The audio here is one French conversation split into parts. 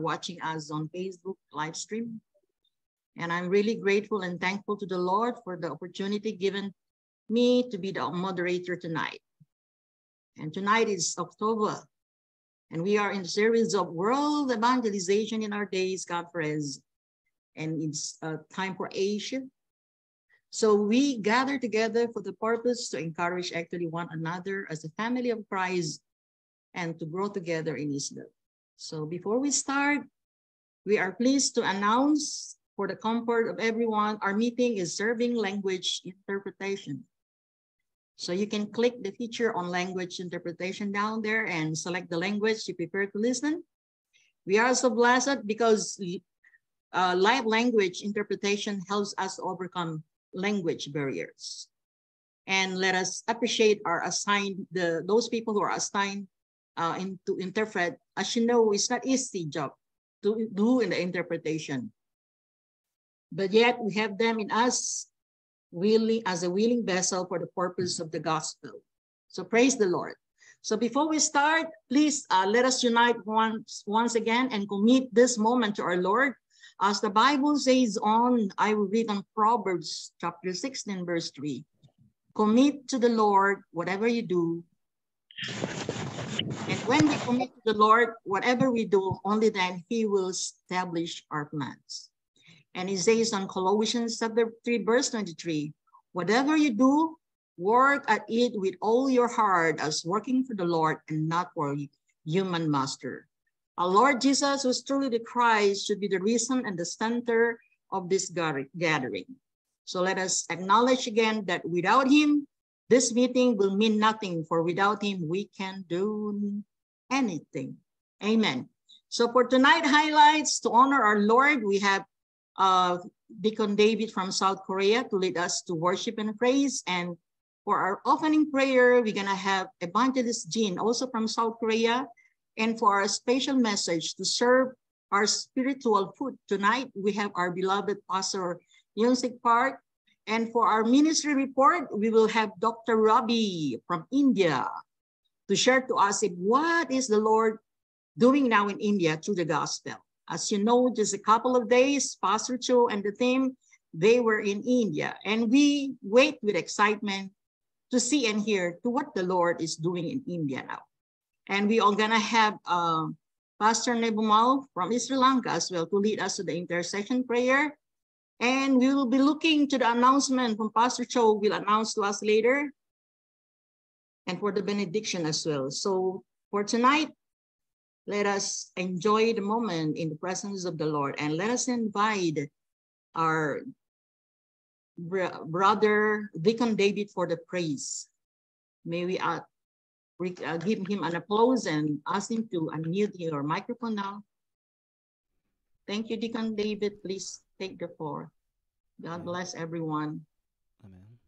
watching us on Facebook live stream. And I'm really grateful and thankful to the Lord for the opportunity given me to be the moderator tonight. And tonight is October, and we are in the series of World Evangelization in Our Days Conference, and it's time for Asia. So we gather together for the purpose to encourage actually one another as a family of Christ and to grow together in His love. So before we start, we are pleased to announce for the comfort of everyone, our meeting is serving language interpretation. So you can click the feature on language interpretation down there and select the language you prefer to listen. We are so blessed because live language interpretation helps us overcome language barriers. And let us appreciate our assigned, those people who are assigned to interpret. As you know, it's not easy job to do in the interpretation. But yet we have them in us as a willing vessel for the purpose of the gospel. So praise the Lord. So before we start, please let us unite once again and commit this moment to our Lord. As the Bible says I will read on Proverbs chapter 16, verse 3. Commit to the Lord whatever you do. And when we commit to the Lord, whatever we do, only then He will establish our plans. And He says on Colossians chapter 3, verse 23, whatever you do, work at it with all your heart as working for the Lord and not for human master. Our Lord Jesus, who is truly the Christ, should be the reason and the center of this gathering. So let us acknowledge again that without Him, this meeting will mean nothing, for without Him, we can do anything. Amen. So for tonight highlights, to honor our Lord, we have Deacon David from South Korea to lead us to worship and praise. And for our opening prayer, we're going to have Evangelist Jean, also from South Korea. And for our special message to serve our spiritual food tonight, we have our beloved Pastor Yunsik Park. And for our ministry report, we will have Dr. Rabi from India to share to us what is the Lord doing now in India through the gospel. As you know, just a couple of days, Pastor Cho and the team, they were in India. And we wait with excitement to see and hear to what the Lord is doing in India now. And we are gonna have Pastor Nebumal from Sri Lanka as well to lead us to the intercession prayer. And we will be looking to the announcement from Pastor Cho will announce to us later. And for the benediction as well. So for tonight, let us enjoy the moment in the presence of the Lord. And let us invite our brother Deacon David for the praise. May we give him an applause and ask him to unmute your microphone now. Thank you, Deacon David. Please take the floor. God bless everyone. Amen.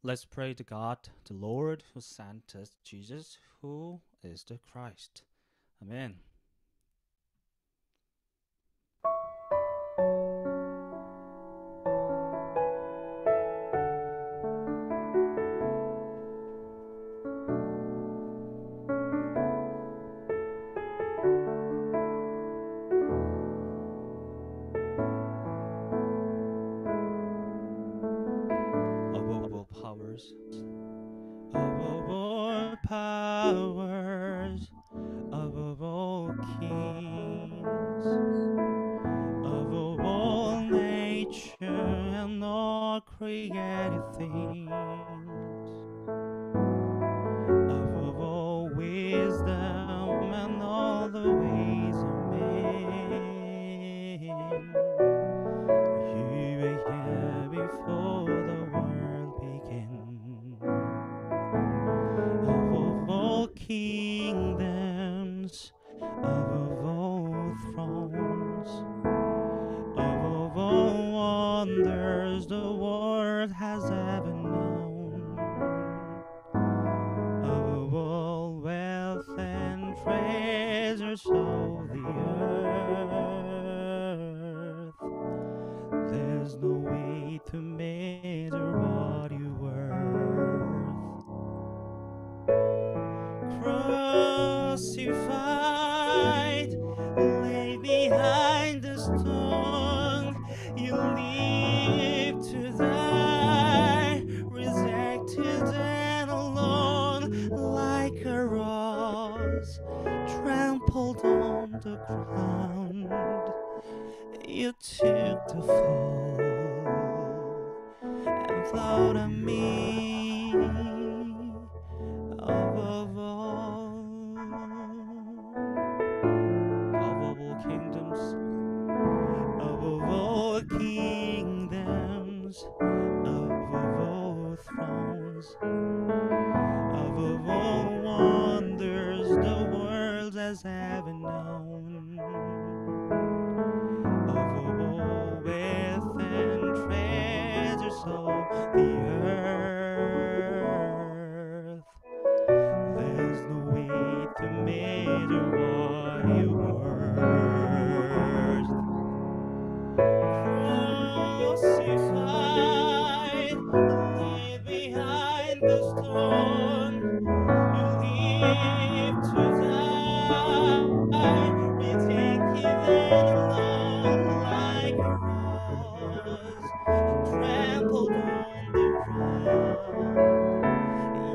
Let's pray to God, the Lord who sent us Jesus, who is the Christ. Amen. Powers, above all kings, above all nature and all created things, above all wisdom and all the ways of men, you were here before the world began. Above all kingdoms, above all thrones, above all wonders the world has ever known, above all wealth and treasures of the earth, there's no way to measure what you worth. Crucified stone. You live to die, rejected and alone, like a rose trampled on the ground. You took the fall and thought of me above all kingdoms, above all kingdoms, above all thrones, above all wonders the world has ever known, above all wealth and treasures of the earth. There's no way to measure what you're worth. Crucified, laid behind the stone, you live to die, rejected and alone, like a rose trampled on the ground.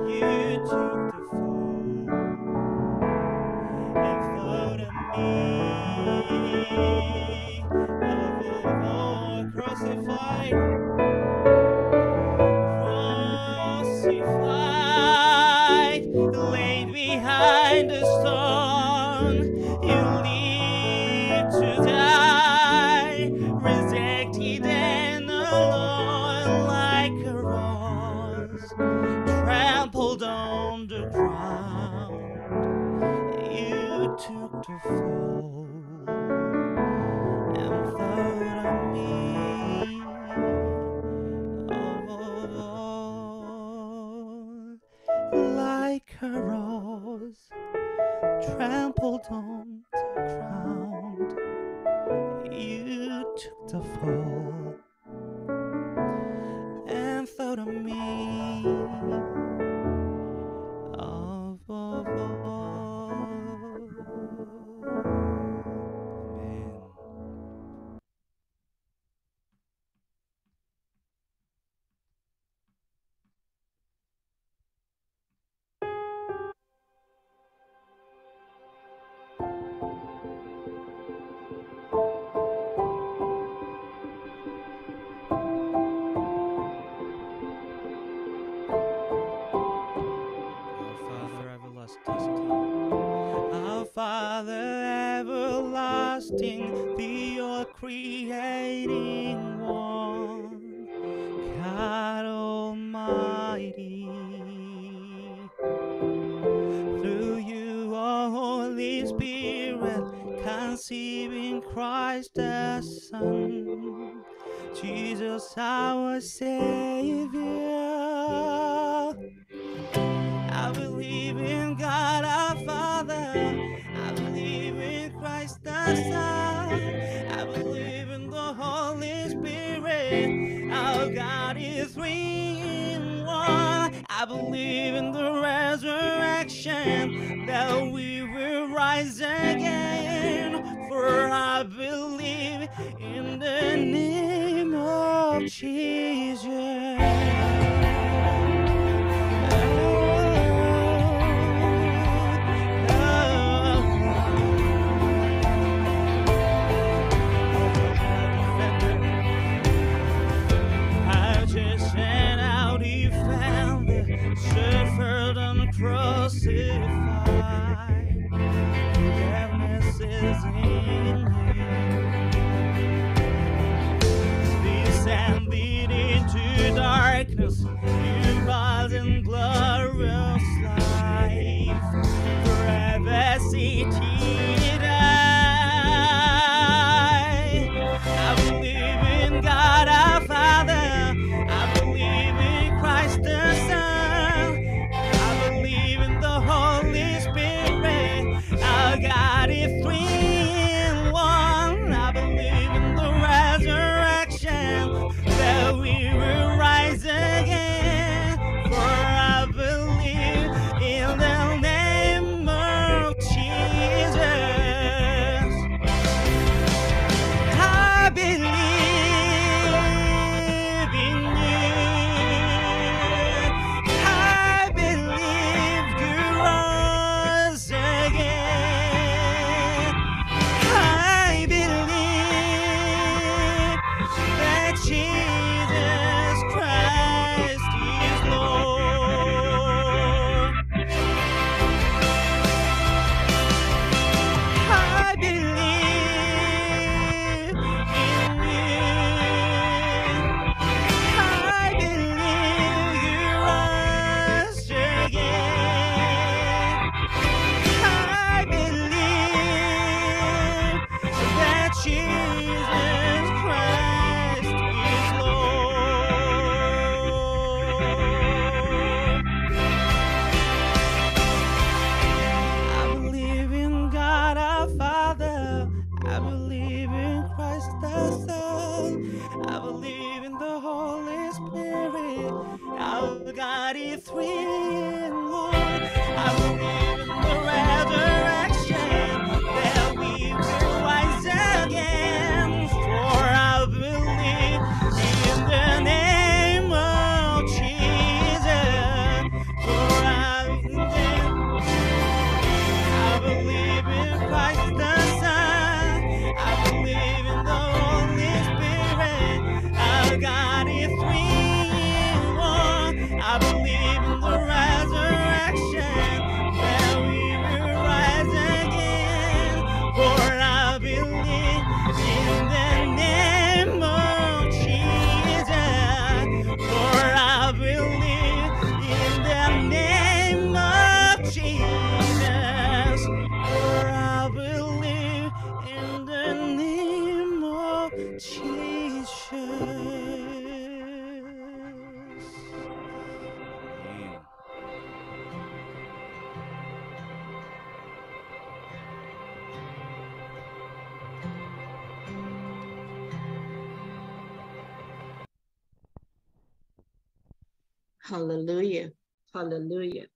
You took the fall and thought of me above all. Crucified, laid behind a stone. You live to die, rejected and alone, like a rose trampled on the ground. You took the fall and thought of me above all, like a rose trampled on the ground. You took the fall and thought of me above all. Amen. Our Father everlasting, the all-creating one, God Almighty. Through you, our Holy Spirit, conceiving Christ the Son, Jesus our Savior. I believe in God our Father, I believe in Christ the Son, I believe in the Holy Spirit, our God is three in one. I believe in the resurrection, that we will rise again, for I believe in the name of Jesus. Suffered and crucified, forgiveness is in you. Descended into darkness, you rise in glorious life, forever seated I believe in God our Father, I believe in Christ the Son, God is three in one. I believe in the resurrection, that we will rise again, for I believe God is three in one. I believe in the resurrection, that we will rise again. For I believe in the name of Jesus. For I believe in Christ the Son. I believe in the Holy Spirit. Our God is three in one. I believe in the resurrection, that we will rise again. For I believe in the name of Jesus. For I believe in the name of Jesus. For I believe in the name of Jesus. Amen. Hallelujah. Hallelujah.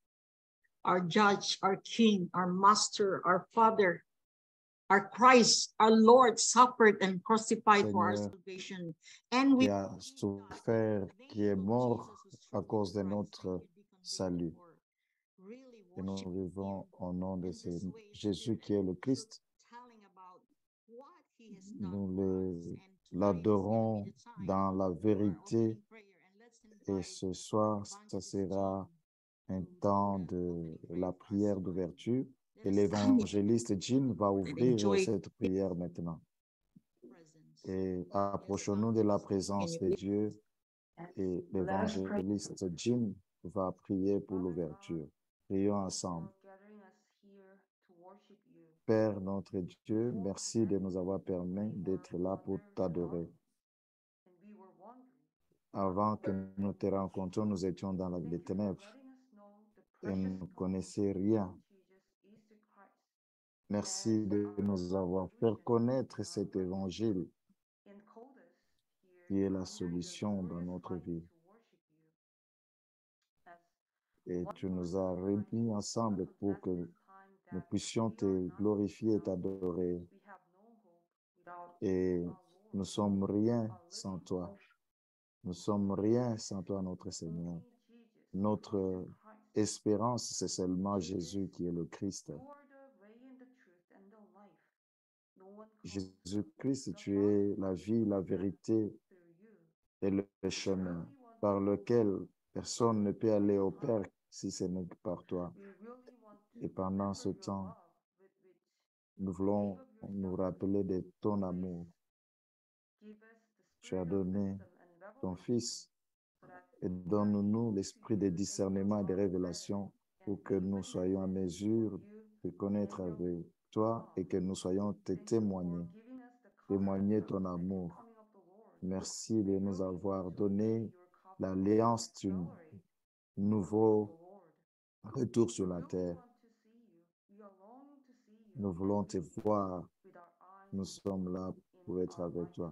Our judge, our king, our master, our father, our Christ, our Lord suffered and crucified for our Seigneur, salvation. And we qui a souffert, qui est mort à cause de notre salut. Et nous vivons au nom de Jésus qui est le Christ. Nous l'adorons dans la vérité. Et ce soir, ça sera un temps de la prière d'ouverture. Et l'évangéliste Jean va ouvrir cette prière maintenant. Et approchons-nous de la présence de Dieu. Et l'évangéliste Jean va prier pour l'ouverture. Prions ensemble. Père notre Dieu, merci de nous avoir permis d'être là pour t'adorer. Avant que nous te rencontrions, nous étions dans les ténèbres et nous ne connaissions rien. Merci de nous avoir fait connaître cet évangile qui est la solution dans notre vie. Et tu nous as réunis ensemble pour que nous puissions te glorifier et t'adorer. Et nous sommes rien sans toi. Nous sommes rien sans toi, notre Seigneur. Notre espérance, c'est seulement Jésus qui est le Christ. Jésus-Christ, tu es la vie, la vérité et le chemin par lequel personne ne peut aller au Père si ce n'est par toi. Et pendant ce temps, nous voulons nous rappeler de ton amour. Tu as donné ton Fils et donne-nous l'esprit de discernement et de révélation pour que nous soyons en mesure de connaître avec toi et que nous soyons te témoigner ton amour. Merci de nous avoir donné l'alliance d'un nouveau retour sur la terre. Nous voulons te voir. Nous sommes là pour être avec toi.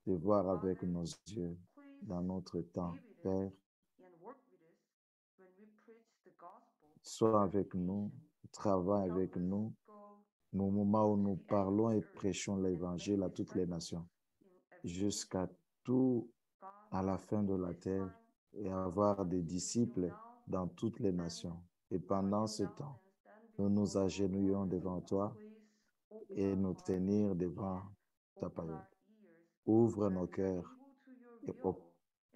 Te voir avec nos yeux dans notre temps. Père, sois avec nous, travaille avec nous, au moment où nous parlons et prêchons l'évangile à toutes les nations, jusqu'à tout à la fin de la terre, et avoir des disciples dans toutes les nations. Et pendant ce temps, nous nous agenouillons devant toi et nous tenir devant ta parole. Ouvre nos cœurs et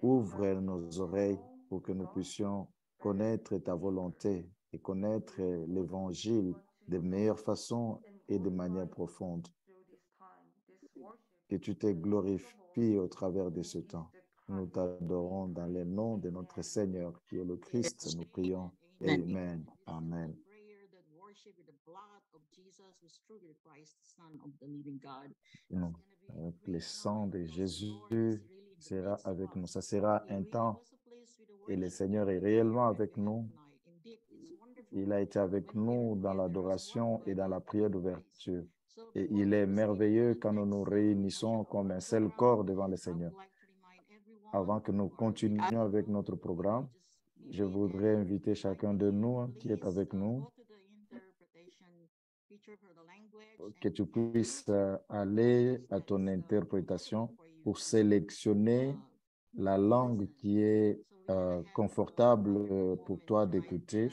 ouvre nos oreilles pour que nous puissions connaître ta volonté et connaître l'évangile de meilleure façon et de manière profonde. Que tu te glorifies au travers de ce temps. Nous t'adorons dans le nom de notre Seigneur qui est le Christ. Nous prions. Amen. Amen. Non. Avec le sang de Jésus sera avec nous. Ça sera un temps et le Seigneur est réellement avec nous. Il a été avec nous dans l'adoration et dans la prière d'ouverture. Et il est merveilleux quand nous nous réunissons comme un seul corps devant le Seigneur. Avant que nous continuions avec notre programme, Je voudrais inviter chacun de nous qui est avec nous que tu puisses aller à ton interprétation pour sélectionner la langue qui est confortable pour toi d'écouter.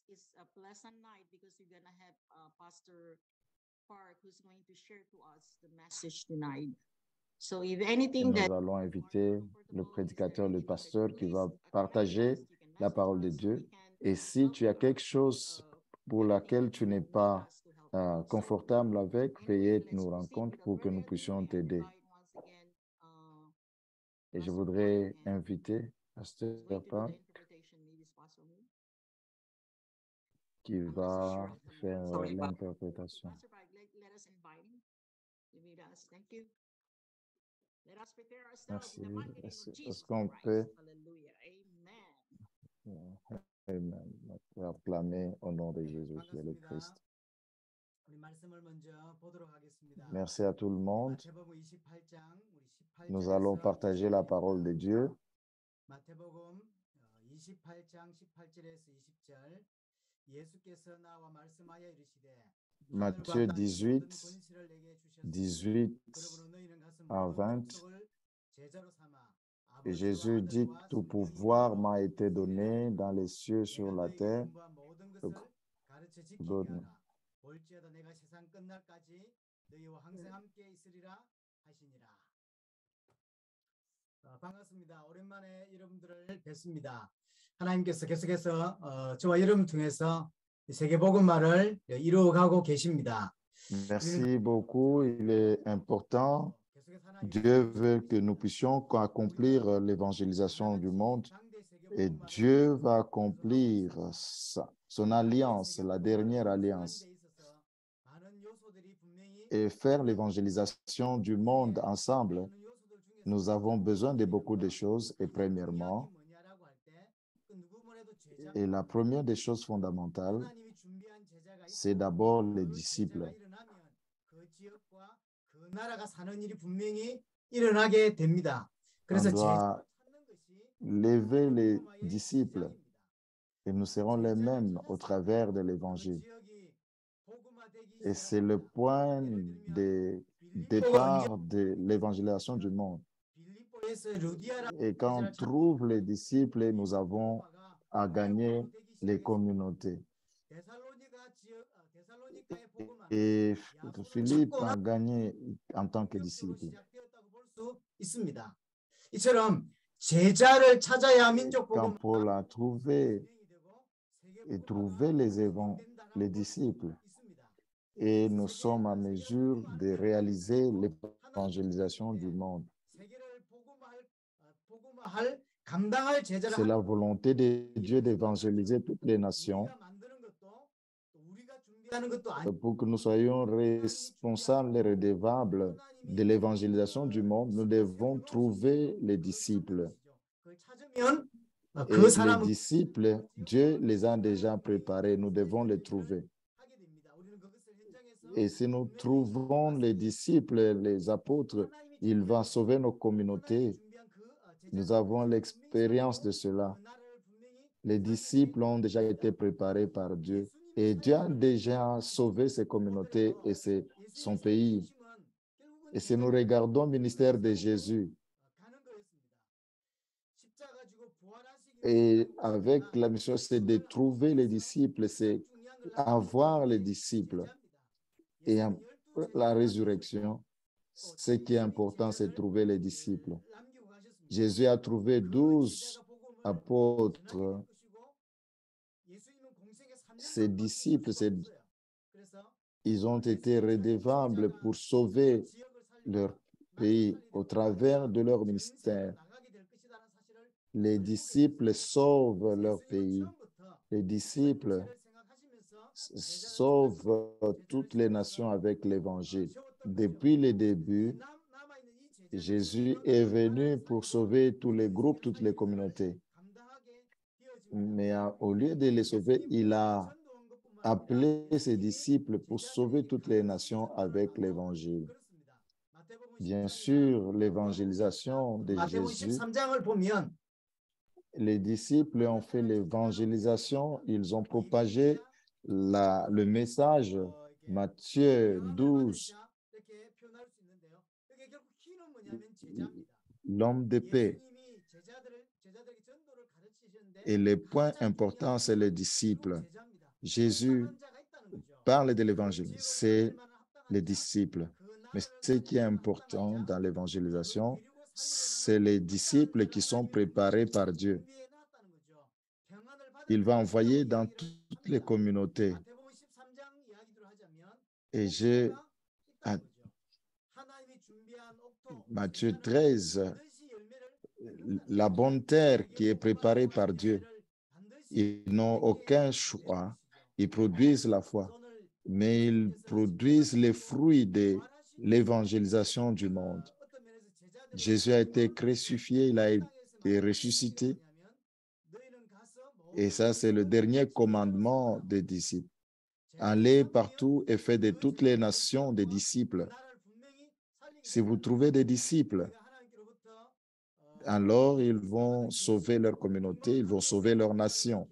It's a pleasant night because we're going to have Pastor Park who's going to share to us the message tonight. So if anything Nous that allons inviter le prédicateur, le pasteur qui va partager la parole de Dieu. Et si tu as quelque chose pour laquelle tu n'es pas confortable avec, veuillez nous rendre compte pour que nous puissions t'aider. Et je voudrais inviter Pasteur Park qui va faire l'interprétation. Merci. Est-ce qu'on peut acclamer au nom de Jésus qui est le Christ? Merci à tout le monde. Nous allons partager la parole de Dieu. Matthieu 18, 18 à 20. Et Jésus dit, tout pouvoir m'a été donné dans les cieux, sur la terre. 반갑습니다. 오랜만에 여러분들을 뵙습니다. 하나님께서 계속해서 저와 여러분 통해서 세계 복음화를 이루어가고 계십니다. Merci beaucoup. Il est important. Dieu veut que nous puissions accomplir l'évangélisation du monde et Dieu va accomplir son alliance, la dernière alliance, et faire l'évangélisation du monde ensemble. Nous avons besoin de beaucoup de choses et premièrement, et la première des choses fondamentales, c'est d'abord les disciples. On doit lever les disciples et nous serons les mêmes au travers de l'évangile. Et c'est le point de départ de l'évangélisation du monde. Et quand on trouve les disciples, nous avons à gagner les communautés. Et Philippe a gagné en tant que disciple. Quand Paul a trouvé et trouvé les disciples, et nous sommes en mesure de réaliser l'évangélisation du monde. C'est la volonté de Dieu d'évangéliser toutes les nations pour que nous soyons responsables et redevables de l'évangélisation du monde. Nous devons trouver les disciples. Et les disciples, Dieu les a déjà préparés. Nous devons les trouver. Et si nous trouvons les disciples, les apôtres, il va sauver nos communautés. Nous avons l'expérience de cela. Les disciples ont déjà été préparés par Dieu et Dieu a déjà sauvé ses communautés et son pays. Et si nous regardons le ministère de Jésus, et avec la mission, c'est de trouver les disciples, c'est avoir les disciples. Et la résurrection, ce qui est important, c'est de trouver les disciples. Jésus a trouvé 12 apôtres. Ces disciples, ils ont été redevables pour sauver leur pays au travers de leur ministère. Les disciples sauvent leur pays. Les disciples sauvent toutes les nations avec l'Évangile. Depuis le début, Jésus est venu pour sauver tous les groupes, toutes les communautés. Mais au lieu de les sauver, il a appelé ses disciples pour sauver toutes les nations avec l'Évangile. Bien sûr, l'évangélisation de Jésus, Les disciples ont fait l'évangélisation, ils ont propagé le message. Matthieu 12, 이렇게 표현할 수 있는데요. 이게 결국 키는 뭐냐면 제자입니다. l'homme de paix. 예수님이 제자들에게 전도를 가르치시는데 Et le point important, c'est les disciples. Jésus parle de l'évangile, c'est les disciples. Mais ce qui est important dans l'évangélisation, c'est les disciples qui sont préparés par Dieu. Il va envoyer dans toutes les communautés. Et Matthieu 13, la bonne terre qui est préparée par Dieu. Ils n'ont aucun choix. Ils produisent la foi, mais ils produisent les fruits de l'évangélisation du monde. Jésus a été crucifié, il a été ressuscité. Et ça, c'est le dernier commandement des disciples. Allez partout et faites de toutes les nations des disciples. Si vous trouvez des disciples, alors ils vont sauver leur communauté, ils vont sauver leur nation.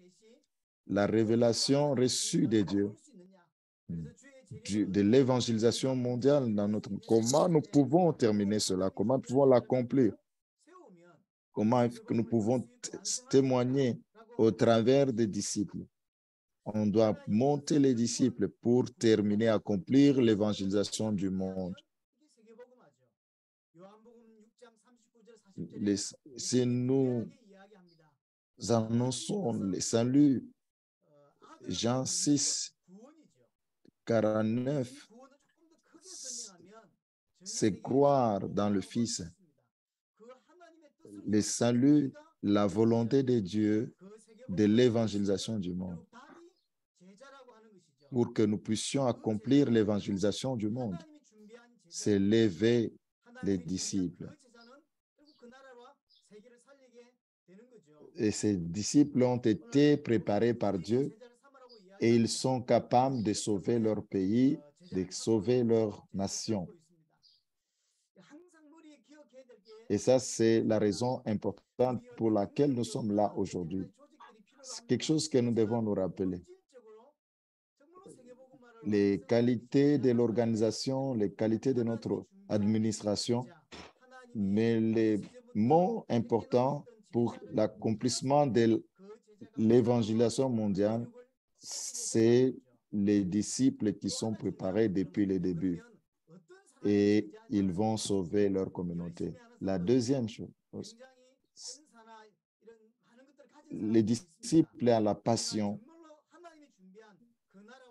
La révélation reçue de Dieu, de l'évangélisation mondiale dans notre... Comment nous pouvons terminer cela? Comment nous pouvons l'accomplir? Comment nous pouvons témoigner au travers des disciples? On doit monter les disciples pour terminer, accomplir l'évangélisation du monde. Si nous annonçons le salut, Jean 6, 49, c'est croire dans le Fils. Le salut, la volonté de Dieu, de l'évangélisation du monde. Pour que nous puissions accomplir l'évangélisation du monde, c'est l'éveil des disciples. Et ces disciples ont été préparés par Dieu et ils sont capables de sauver leur pays, de sauver leur nation. Et ça, c'est la raison importante pour laquelle nous sommes là aujourd'hui. C'est quelque chose que nous devons nous rappeler. Les qualités de l'organisation, les qualités de notre administration, mais les mots importants pour l'accomplissement de l'évangélisation mondiale, c'est les disciples qui sont préparés depuis le début et ils vont sauver leur communauté. La deuxième chose, les disciples à la passion,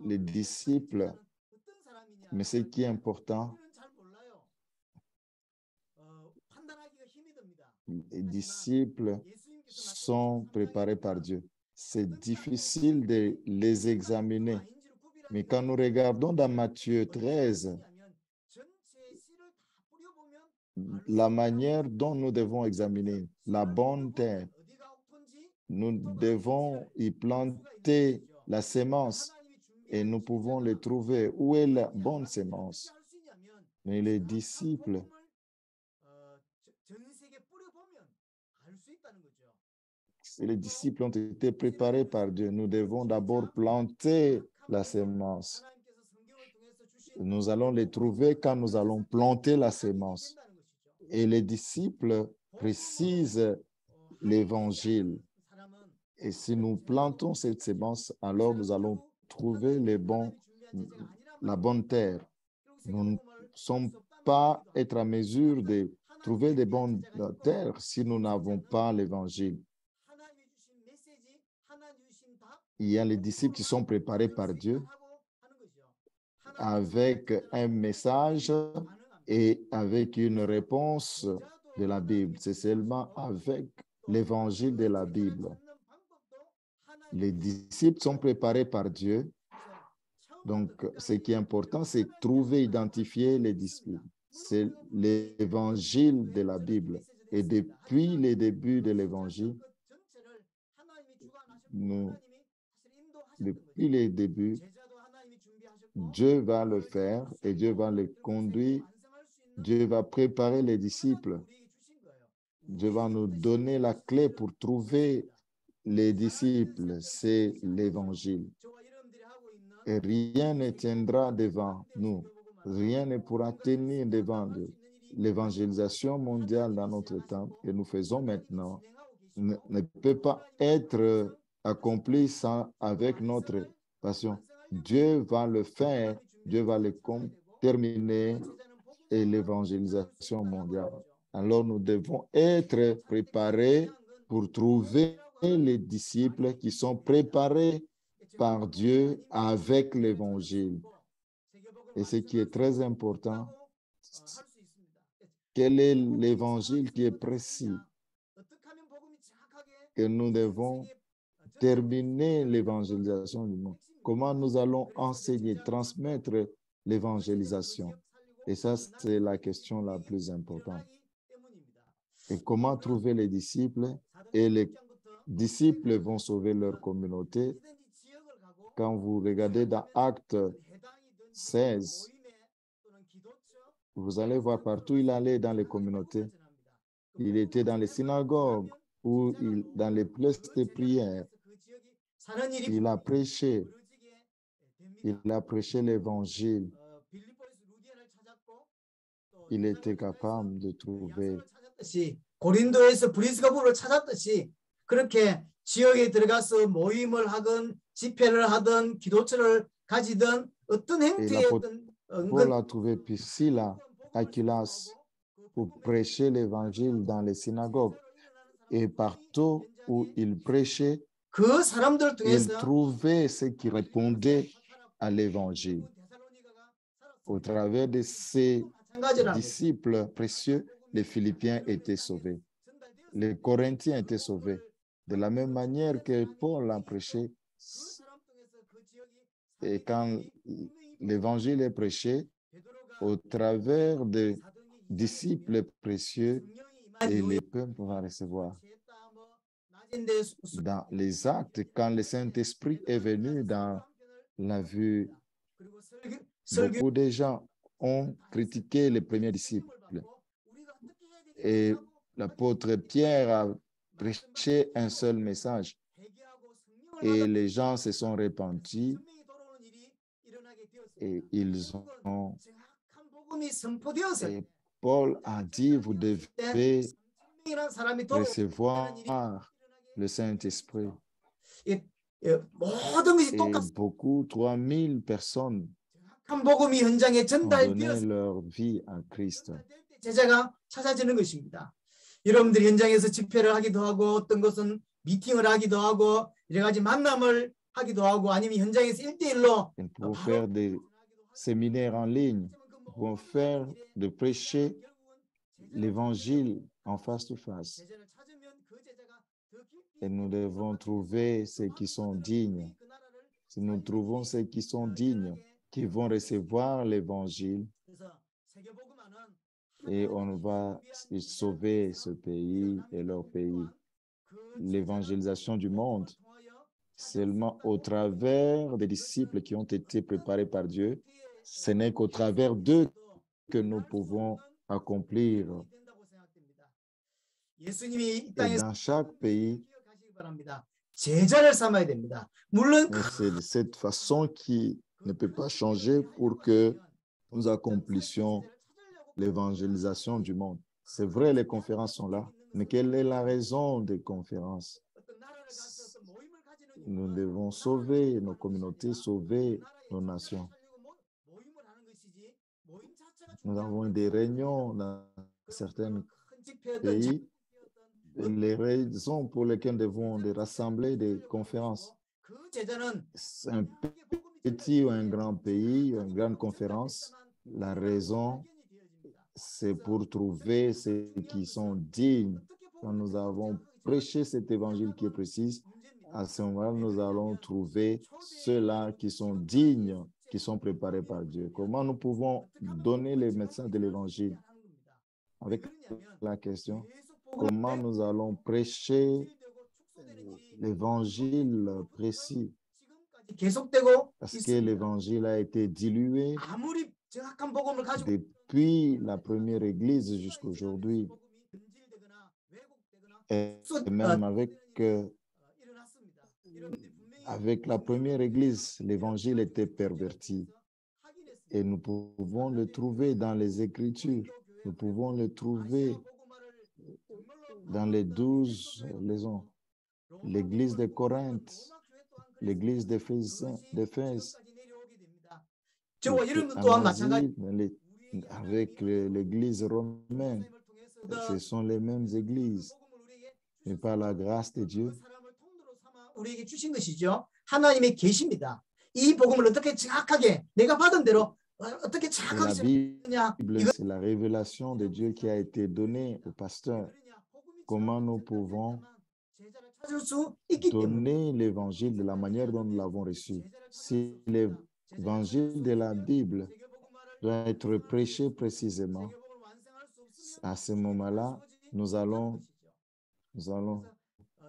les disciples, mais ce qui est important, les disciples sont préparés par Dieu. C'est difficile de les examiner. Mais quand nous regardons dans Matthieu 13, la manière dont nous devons examiner la bonne terre, nous devons y planter la sémence et nous pouvons les trouver. Où est la bonne sémence? Mais les disciples, ont été préparés par Dieu. Nous devons d'abord planter la sémence. Nous allons les trouver quand nous allons planter la sémence. Et les disciples précisent l'évangile. Et si nous plantons cette sémence, alors nous allons trouver la bonne terre. Nous ne sommes pas être à mesure de trouver des bonnes terres si nous n'avons pas l'évangile. Il y a les disciples qui sont préparés par Dieu avec un message et avec une réponse de la Bible. C'est seulement avec l'évangile de la Bible. Les disciples sont préparés par Dieu. Donc, ce qui est important, c'est trouver, identifier les disciples. C'est l'évangile de la Bible. Et depuis le début de l'évangile, depuis les débuts, Dieu va le faire et Dieu va les conduire. Dieu va préparer les disciples. Dieu va nous donner la clé pour trouver les disciples, c'est l'évangile. Et rien ne tiendra devant nous. Rien ne pourra tenir devant nous. L'évangélisation mondiale dans notre temps que nous faisons maintenant ne peut pas être accomplie sans, avec notre passion. Dieu va le faire, Dieu va le terminer et l'évangélisation mondiale. Alors nous devons être préparés pour trouver les disciples qui sont préparés par Dieu avec l'évangile. Et ce qui est très important, quel est l'évangile qui est précis? Que nous devons terminer l'évangélisation du monde. Comment nous allons enseigner, transmettre l'évangélisation? Et ça, c'est la question la plus importante. Et comment trouver les disciples? Et les disciples vont sauver leur communauté. Quand vous regardez dans Actes 16, vous allez voir partout il allait dans les communautés. Il était dans les synagogues ou dans les places de prière. Il a prêché l'évangile. Il était capable de trouver. 고린도에서 브리스가부를 찾았듯이 그렇게 지역에 들어가서 모임을 하든 집회를 하든 기도처를 가지든 어떤 형태의 Paul a trouvé Priscilla, Aquilas pour prêcher l'évangile dans les synagogues. Et partout où il prêchait, il trouvait ceux qui répondaient à l'évangile. Au travers de ces disciples précieux, les Philippiens étaient sauvés. Les Corinthiens étaient sauvés. De la même manière que Paul a prêché. Et quand l'évangile est prêché, au travers des disciples précieux, et les peuples vont recevoir. Dans les actes, quand le Saint-Esprit est venu dans la vue, beaucoup de gens ont critiqué les premiers disciples. Et l'apôtre Pierre a prêché un seul message. Et les gens se sont repentis et ils ont... Et Paul a dit, vous devez recevoir le Saint-Esprit. Et beaucoup, 3000 personnes ont donné leur vie à Christ. 제자가 찾아지는 것입니다. 여러분들이 현장에서 집회를 하기도 하고 어떤 것은 미팅을 하기도 하고 여러 가지 만남을 하기도 하고 아니면 현장에서 1대1로 pour faire des séminaires en ligne, pour faire de prêcher l'évangile en face to face. Et nous devons trouver ceux qui sont dignes. Si nous trouvons ceux qui sont dignes, qui vont recevoir l'évangile, et on va sauver ce pays et leur pays. L'évangélisation du monde, seulement au travers des disciples qui ont été préparés par Dieu, ce n'est qu'au travers d'eux que nous pouvons accomplir. Et dans chaque pays, c'est de cette façon qui ne peut pas changer pour que nous accomplissions l'évangélisation du monde. C'est vrai, les conférences sont là, mais quelle est la raison des conférences? Nous devons sauver nos communautés, sauver nos nations. Nous avons des réunions dans certains pays. Les raisons pour lesquelles nous devons rassembler des conférences. C'est un petit ou un grand pays, une grande conférence. La raison, c'est pour trouver ceux qui sont dignes. Quand nous avons prêché cet évangile qui est précis, à ce moment-là, nous allons trouver ceux-là qui sont dignes, qui sont préparés par Dieu. Comment nous pouvons donner les messages de l'évangile? Avec la question, comment nous allons prêcher l'évangile précis? Parce que l'évangile a été dilué depuis la première église jusqu'à aujourd'hui. Et même avec la première église, l'évangile était perverti. Et nous pouvons le trouver dans les Écritures. Nous pouvons le trouver dans les 12 maisons. L'église de Corinthe, l'église d'Éphèse, avec l'église romaine. Ce sont les mêmes églises. Mais par la grâce de Dieu, 우리에게 주신 것이죠. 하나님의 계시입니다. 이 복음을 어떻게 정확하게 내가 받은 대로 어떻게 정확하게 la Bible, c'est la révélation de Dieu qui a été donnée au pasteur. Comment nous pouvons donner l'évangile de la manière dont nous l'avons reçu? Si l'évangile de la Bible doit être prêché précisément, à ce moment-là, nous allons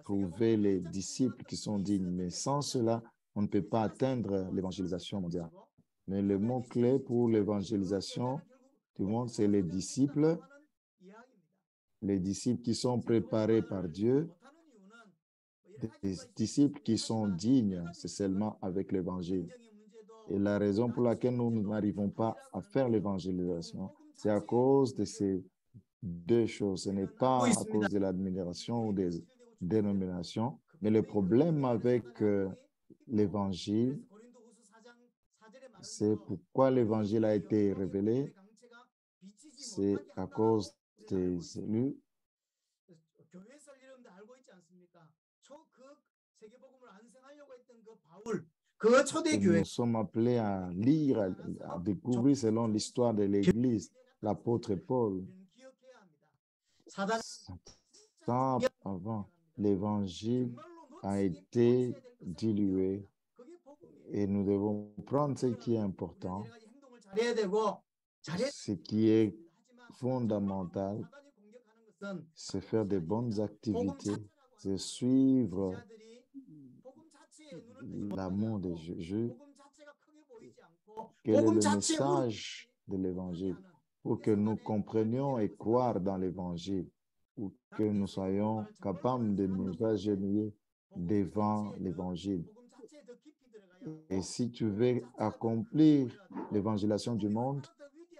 trouver les disciples qui sont dignes. Mais sans cela, on ne peut pas atteindre l'évangélisation mondiale. Mais le mot-clé pour l'évangélisation du monde, c'est les disciples qui sont préparés par Dieu, des disciples qui sont dignes, c'est seulement avec l'évangile. Et la raison pour laquelle nous n'arrivons pas à faire l'évangélisation, c'est à cause de ces deux choses. Ce n'est pas à cause de l'admiration ou des dénominations, mais le problème avec l'évangile, c'est pourquoi l'évangile a été révélé, c'est à cause des élus. Nous sommes appelés à lire, à découvrir selon l'histoire de l'Église, l'apôtre Paul. Tant avant, l'évangile a été dilué et nous devons prendre ce qui est important, ce qui est fondamental, c'est faire de bonnes activités, c'est suivre l'amour de Jésus. Quel est le message de l'évangile pour que nous comprenions et croire dans l'évangile, pour que nous soyons capables de nous agenouiller devant l'évangile. Et si tu veux accomplir l'évangélisation du monde,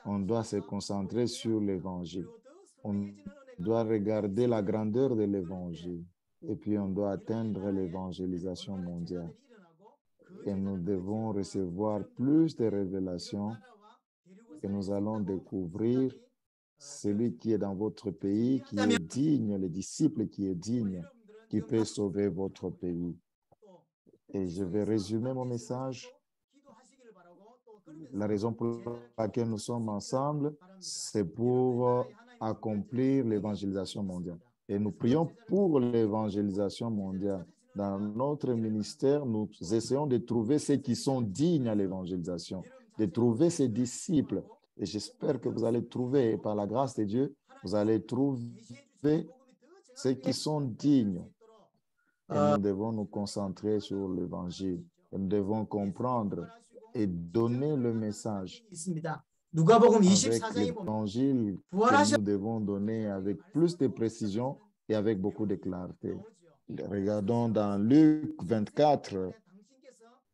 on doit se concentrer sur l'évangile. On doit regarder la grandeur de l'évangile. Et puis on doit atteindre l'évangélisation mondiale. Et nous devons recevoir plus de révélations et nous allons découvrir celui qui est dans votre pays, qui est digne, le disciple qui est digne, qui peut sauver votre pays. Et je vais résumer mon message. La raison pour laquelle nous sommes ensemble, c'est pour accomplir l'évangélisation mondiale. Et nous prions pour l'évangélisation mondiale. Dans notre ministère, nous essayons de trouver ceux qui sont dignes à l'évangélisation, de trouver ces disciples. Et j'espère que vous allez trouver, par la grâce de Dieu, vous allez trouver ceux qui sont dignes. Et nous devons nous concentrer sur l'évangile. Nous devons comprendre et donner le message avec l'évangile que nous devons donner avec plus de précision et avec beaucoup de clarté. Regardons dans Luc 24,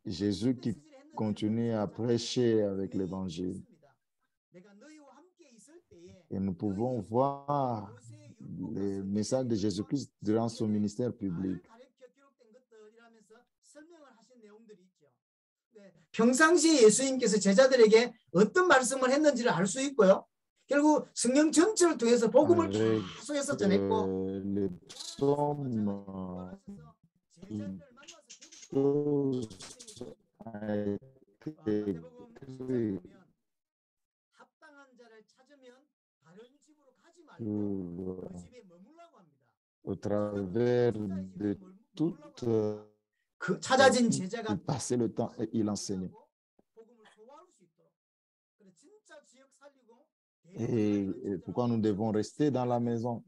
Jésus qui continue à prêcher avec l'évangile. Et nous pouvons voir le message de Jésus-Christ durant son ministère public. 평상시에 예수님께서 제자들에게 어떤 말씀을 했는지를 알 수 있고요. 결국 성령 전체를 통해서 복음을 계속해서 전했고 합당한 자를 찾으면 다른 집으로 가지 말고 그 집에 머물라고 합니다. Au travers de toute 그 찾아진 제자가 il passait le temps et il enseignait. Et pourquoi nous devons rester dans la maison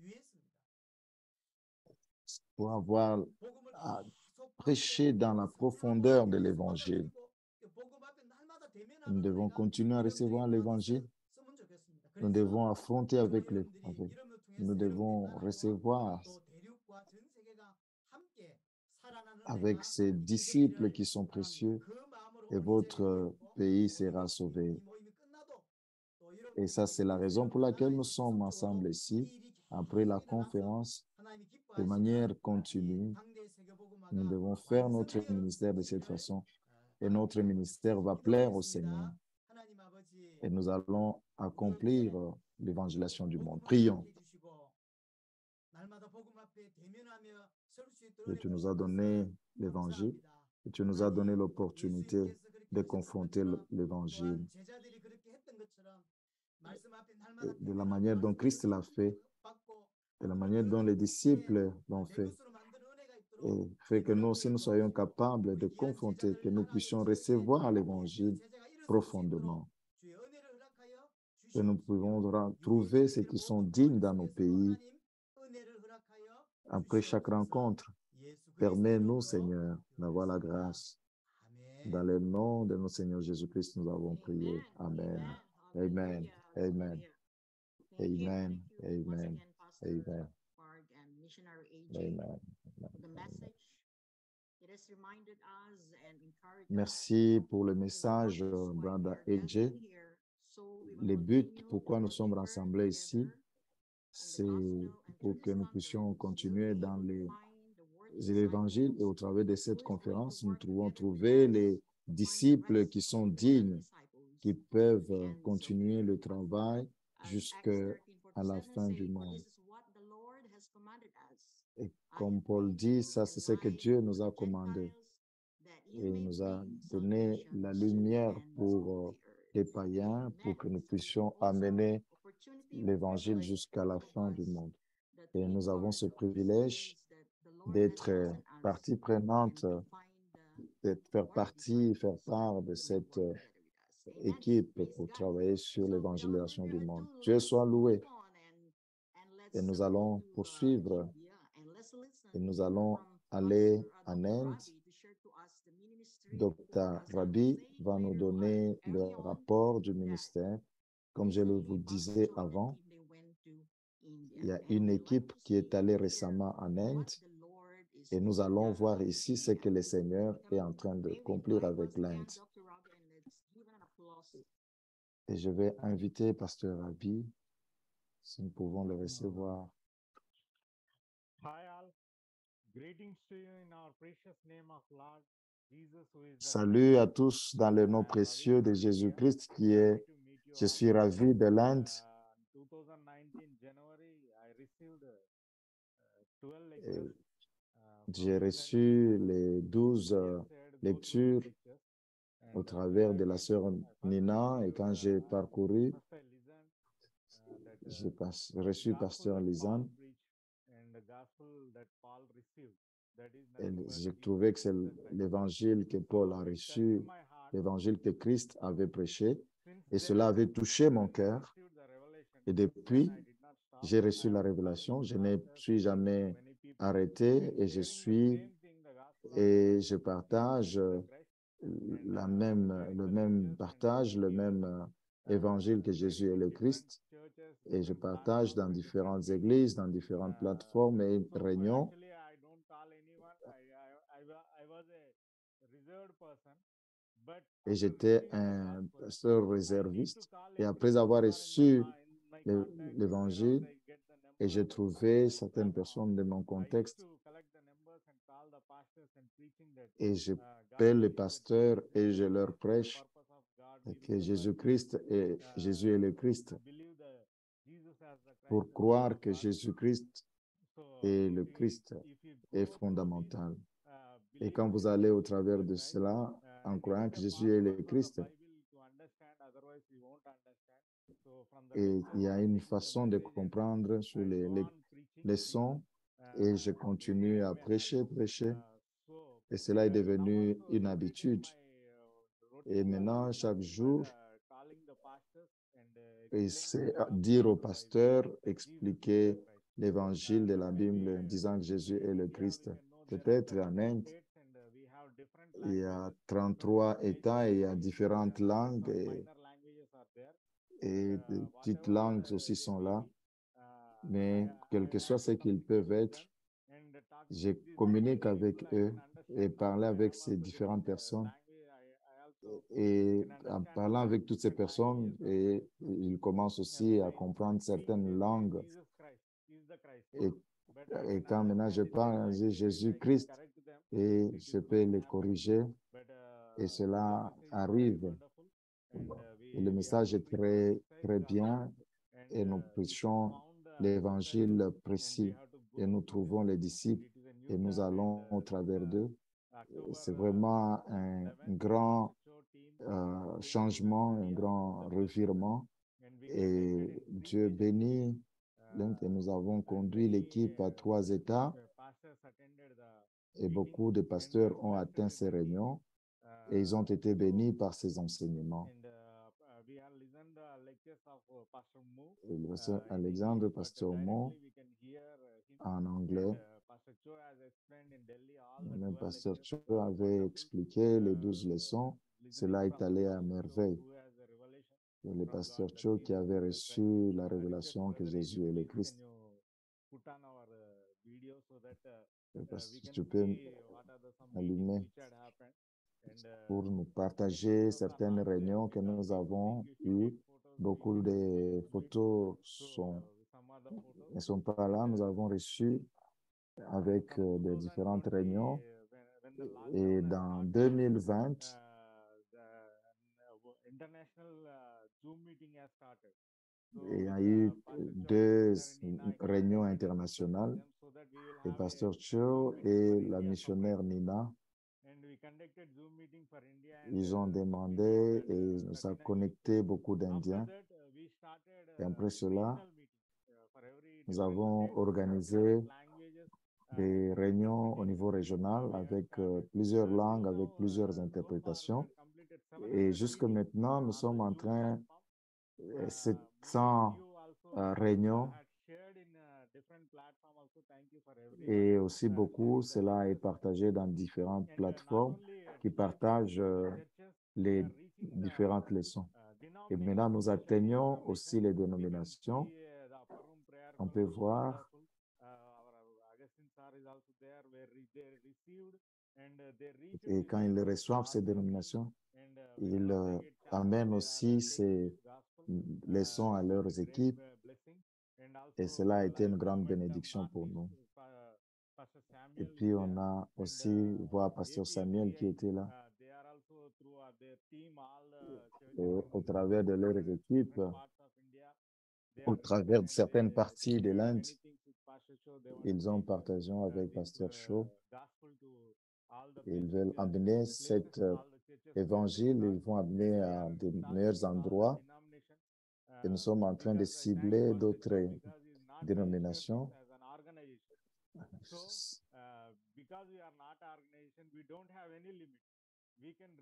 pour avoir à prêcher dans la profondeur de l'évangile. Nous devons continuer à recevoir l'évangile. Nous devons affronter avec nous devons recevoir avec ses disciples qui sont précieux et votre pays sera sauvé. Et ça, c'est la raison pour laquelle nous sommes ensemble ici, après la conférence, de manière continue. Nous devons faire notre ministère de cette façon et notre ministère va plaire au Seigneur et nous allons accomplir l'évangélisation du monde. Prions. Et tu nous as donné l'évangile et tu nous as donné l'opportunité de confronter l'évangile de la manière dont Christ l'a fait, de la manière dont les disciples l'ont fait. Et fait que nous aussi, nous soyons capables de confronter, que nous puissions recevoir l'évangile profondément. Et nous pouvons trouver ceux qui sont dignes dans nos pays. Après chaque rencontre, permets-nous, Seigneur, d'avoir la grâce. Dans le nom de notre Seigneur Jésus-Christ, nous avons prié. Amen. Amen. Amen. Amen. Amen. Amen. Amen. Merci pour le message, Brother AJ. Le but pourquoi nous sommes rassemblés ici, c'est pour que nous puissions continuer dans l'évangile et au travers de cette conférence, nous pouvons trouver les disciples qui sont dignes, qui peuvent continuer le travail jusqu'à la fin du monde. Et comme Paul dit, ça c'est ce que Dieu nous a commandé. Et il nous a donné la lumière pour les païens, pour que nous puissions amener l'évangile jusqu'à la fin du monde. Et nous avons ce privilège d'être partie prenante, de faire part de cette équipe pour travailler sur l'évangélisation du monde. Dieu soit loué. Et nous allons poursuivre et nous allons aller en Inde. Dr. Rabi va nous donner le rapport du ministère. Comme je le vous disais avant, il y a une équipe qui est allée récemment en Inde et nous allons voir ici ce que le Seigneur est en train d'accomplir avec l'Inde. Et je vais inviter Pasteur Rabi, si nous pouvons le recevoir. Salut à tous dans le nom précieux de Jésus-Christ qui est, je suis ravi de l'Inde. J'ai reçu les 12 lectures au travers de la sœur Nina et quand j'ai parcouru, j'ai reçu Pasteur Lisanne. Et j'ai trouvé que c'est l'évangile que Paul a reçu, l'évangile que Christ avait prêché, et cela avait touché mon cœur. Et depuis, j'ai reçu la révélation, je ne suis jamais arrêté et je partage le même évangile que Jésus est le Christ, et je partage dans différentes églises, dans différentes plateformes et réunions. Et j'étais un pasteur réserviste. Et après avoir reçu l'évangile, et j'ai trouvé certaines personnes de mon contexte, et j'appelle les pasteurs et je leur prêche que Jésus-Christ et Jésus est le Christ. Pour croire que Jésus-Christ est le Christ est fondamental. Et quand vous allez au travers de cela, en croyant que Jésus est le Christ, et il y a une façon de comprendre sur les leçons, et je continue à prêcher, et cela est devenu une habitude. Et maintenant, chaque jour, c'est dire au pasteur, expliquer l'évangile de la Bible, disant que Jésus est le Christ. Peut-être en Inde, il y a 33 États et il y a différentes langues et des petites langues aussi sont là. Mais quel que soit ce qu'ils peuvent être, je communique avec eux et parler avec ces différentes personnes. Et en parlant avec toutes ces personnes, et il commence aussi à comprendre certaines langues. Et, et quand maintenant je parle, je dis Jésus-Christ, et je peux les corriger, et cela arrive. Et le message est très, très bien, et nous prêchons l'évangile précis, et nous trouvons les disciples, et nous allons au travers d'eux. C'est vraiment un grand changement, un grand revirement. Et Dieu bénit. Et nous avons conduit l'équipe à 3 États et beaucoup de pasteurs ont atteint ces réunions et ils ont été bénis par ces enseignements. Et le pasteur Alexandre, pasteur Mo, en anglais, le pasteur Cho avait expliqué les 12 leçons. Cela est allé à merveille. Et le pasteur Cho qui avait reçu la révélation que Jésus est le Christ. Tu peux allumer pour nous partager certaines réunions que nous avons eues. Beaucoup de photos ne sont pas là. Nous avons reçu avec des différentes réunions. Et dans 2020, il y a eu 2 réunions internationales, le pasteur Cho et la missionnaire Nina. Ils ont demandé et nous a connecté beaucoup d'Indiens. Et après cela, nous avons organisé des réunions au niveau régional avec plusieurs langues, avec plusieurs interprétations. Et jusque maintenant, nous sommes en train, 700 réunions. Et aussi beaucoup, cela est partagé dans différentes plateformes qui partagent les différentes leçons. Et maintenant, nous atteignons aussi les dénominations. On peut voir et quand ils reçoivent ces dénominations, ils amènent aussi ces leçons à leurs équipes et cela a été une grande bénédiction pour nous. Et puis on a aussi voir pasteur Samuel qui était là. Et au travers de leurs équipes, au travers de certaines parties de l'Inde, ils ont partagé avec pasteur Cho. Ils veulent amener cet évangile, ils vont amener à de meilleurs endroits. Et nous sommes en train de cibler d'autres dénominations.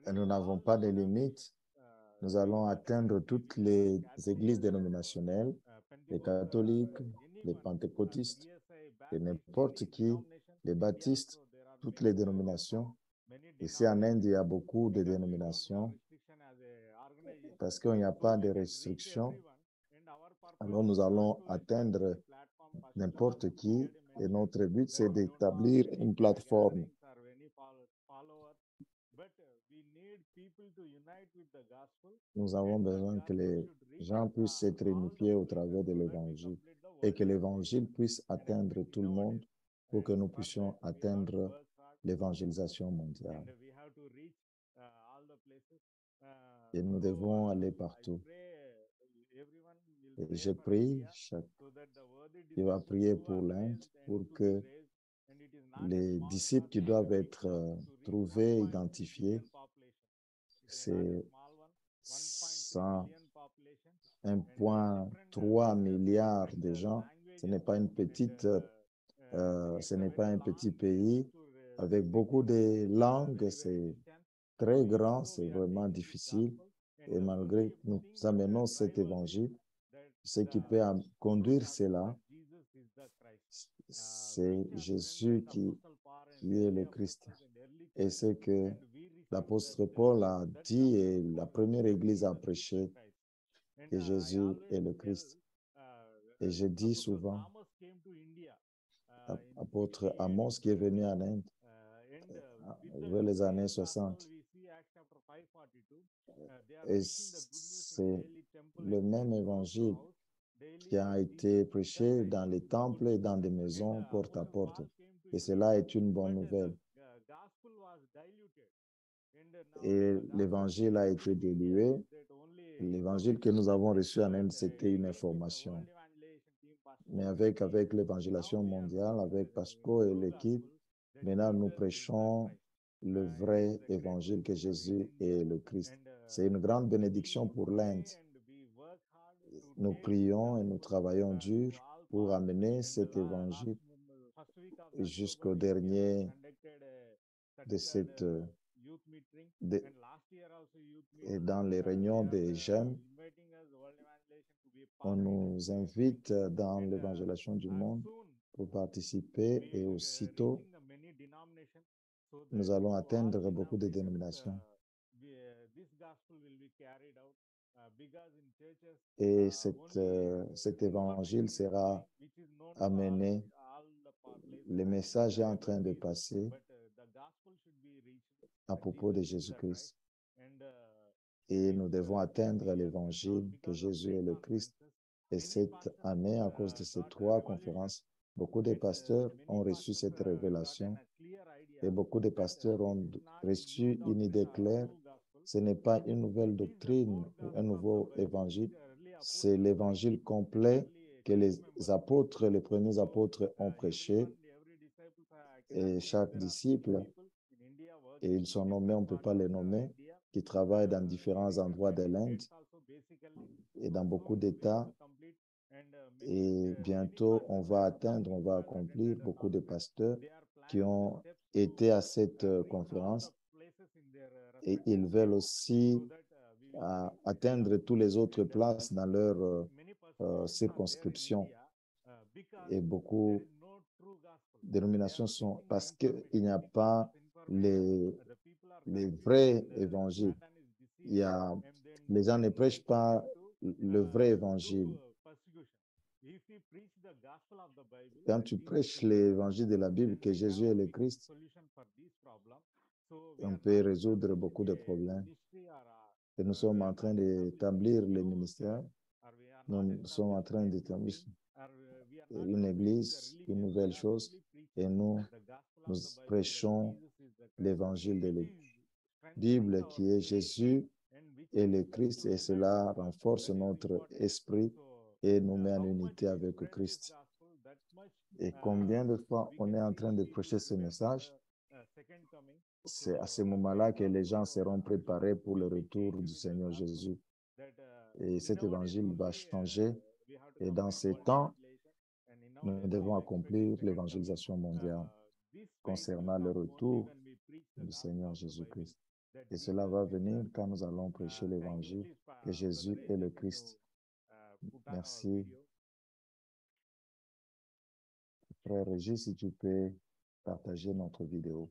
Et nous n'avons pas de limites. Nous allons atteindre toutes les églises dénominationnelles, les catholiques, les pentecôtistes, et n'importe qui, les baptistes, toutes les dénominations. Ici en Inde, il y a beaucoup de dénominations parce qu'il n'y a pas de restrictions. Alors nous allons atteindre n'importe qui et notre but, c'est d'établir une plateforme. Nous avons besoin que les gens puissent être unifiés au travers de l'évangile et que l'évangile puisse atteindre tout le monde pour que nous puissions atteindre l'évangélisation mondiale. Et nous devons aller partout. Et je prie, il va prier pour l'Inde pour que les disciples qui doivent être trouvés, identifiés, c'est 1,3 milliard de gens. Ce n'est pas une petite, ce n'est pas un petit pays avec beaucoup de langues. C'est très grand, c'est vraiment difficile. Et malgré que nous amenons cet évangile, ce qui peut conduire cela, c'est Jésus qui est le Christ. Et c'est que l'apôtre Paul a dit et la première église a prêché que Jésus est le Christ. Et je dis souvent, l'apôtre Amos qui est venu en Inde vers les années 60. Et c'est le même évangile qui a été prêché dans les temples et dans des maisons porte à porte. Et cela est une bonne nouvelle. Et l'évangile a été dilué. L'évangile que nous avons reçu en Inde, c'était une information. Mais avec l'évangélisation mondiale, avec Pasco et l'équipe, maintenant nous prêchons le vrai évangile que Jésus est le Christ. C'est une grande bénédiction pour l'Inde. Nous prions et nous travaillons dur pour amener cet évangile jusqu'au dernier de cette et dans les réunions des jeunes, on nous invite dans l'évangélisation du monde pour participer et aussitôt nous allons atteindre beaucoup de dénominations. Et cet évangile sera amené, le message est en train de passer à propos de Jésus-Christ. Et nous devons atteindre l'évangile que Jésus est le Christ. Et cette année, à cause de ces 3 conférences, beaucoup de pasteurs ont reçu cette révélation et beaucoup de pasteurs ont reçu une idée claire. Ce n'est pas une nouvelle doctrine ou un nouveau évangile, c'est l'évangile complet que les apôtres, les premiers apôtres ont prêché et chaque disciple, et ils sont nommés, on ne peut pas les nommer, qui travaillent dans différents endroits de l'Inde et dans beaucoup d'États. Et bientôt, on va accomplir beaucoup de pasteurs qui ont été à cette conférence et ils veulent aussi atteindre toutes les autres places dans leur circonscription. Et beaucoup de dénominations sont parce qu'il n'y a pas les vrais évangiles. Les gens ne prêchent pas le vrai évangile. Quand tu prêches l'évangile de la Bible, que Jésus est le Christ, on peut résoudre beaucoup de problèmes. Et nous sommes en train d'établir les ministères. Nous sommes en train d'établir une église, une nouvelle chose. Et nous prêchons l'évangile de la Bible qui est Jésus et le Christ. Et cela renforce notre esprit et nous met en unité avec Christ. Et combien de fois on est en train de prêcher ce message? C'est à ce moment-là que les gens seront préparés pour le retour du Seigneur Jésus. Et cet évangile va changer. Et dans ces temps, nous devons accomplir l'évangélisation mondiale concernant le retour du Seigneur Jésus-Christ. Et cela va venir quand nous allons prêcher l'évangile que Jésus est le Christ. Merci. Frère Régis, si tu peux partager notre vidéo.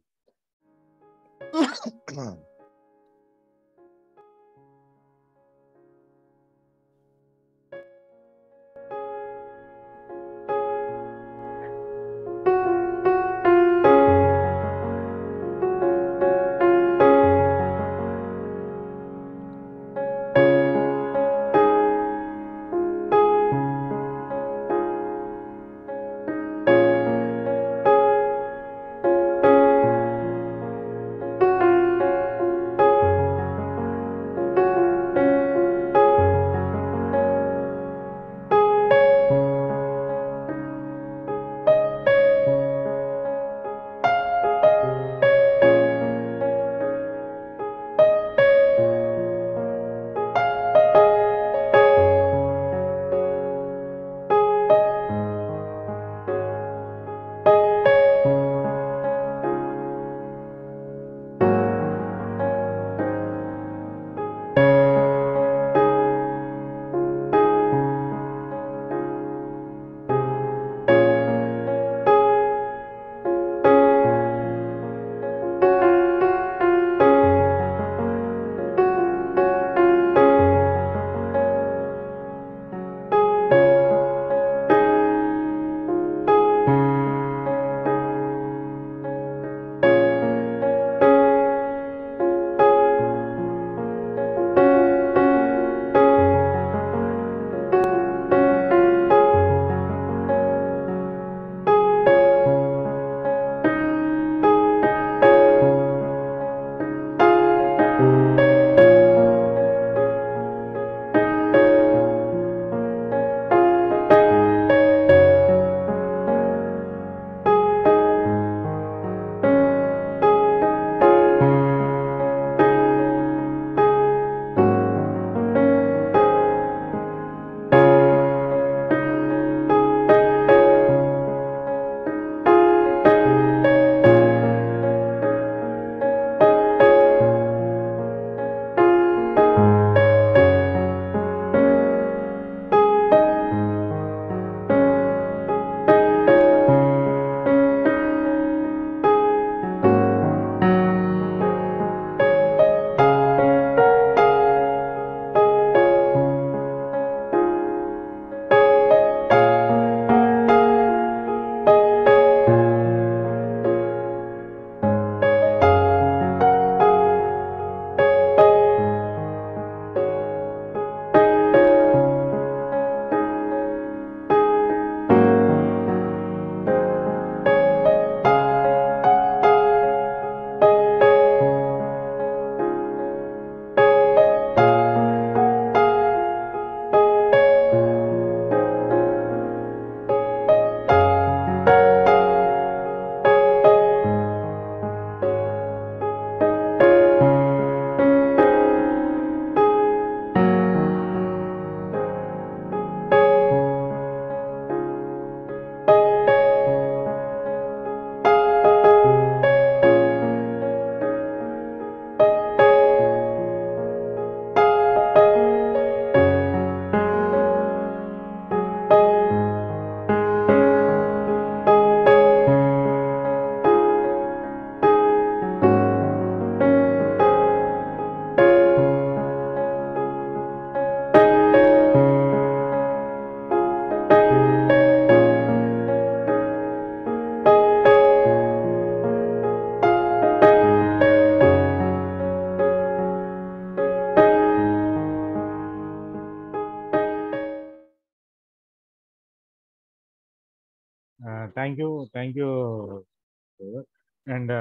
Thank you, sir. And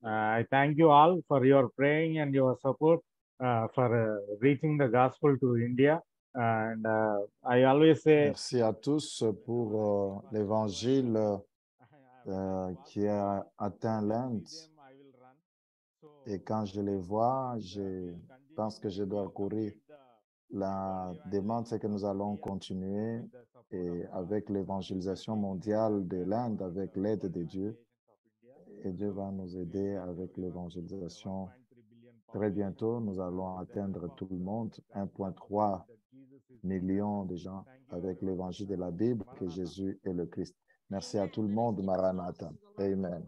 I thank you all for your praying and your support for reaching the gospel to India. And I always say, Merci à tous pour l'évangile qui a atteint l'Inde. Et quand je les vois, je pense que je dois courir. La demande, c'est que nous allons continuer et avec l'évangélisation mondiale de l'Inde, avec l'aide de Dieu. Et Dieu va nous aider avec l'évangélisation. Très bientôt, nous allons atteindre tout le monde, 1,3 million de gens avec l'évangile de la Bible, que Jésus est le Christ. Merci à tout le monde, Maranatha. Amen.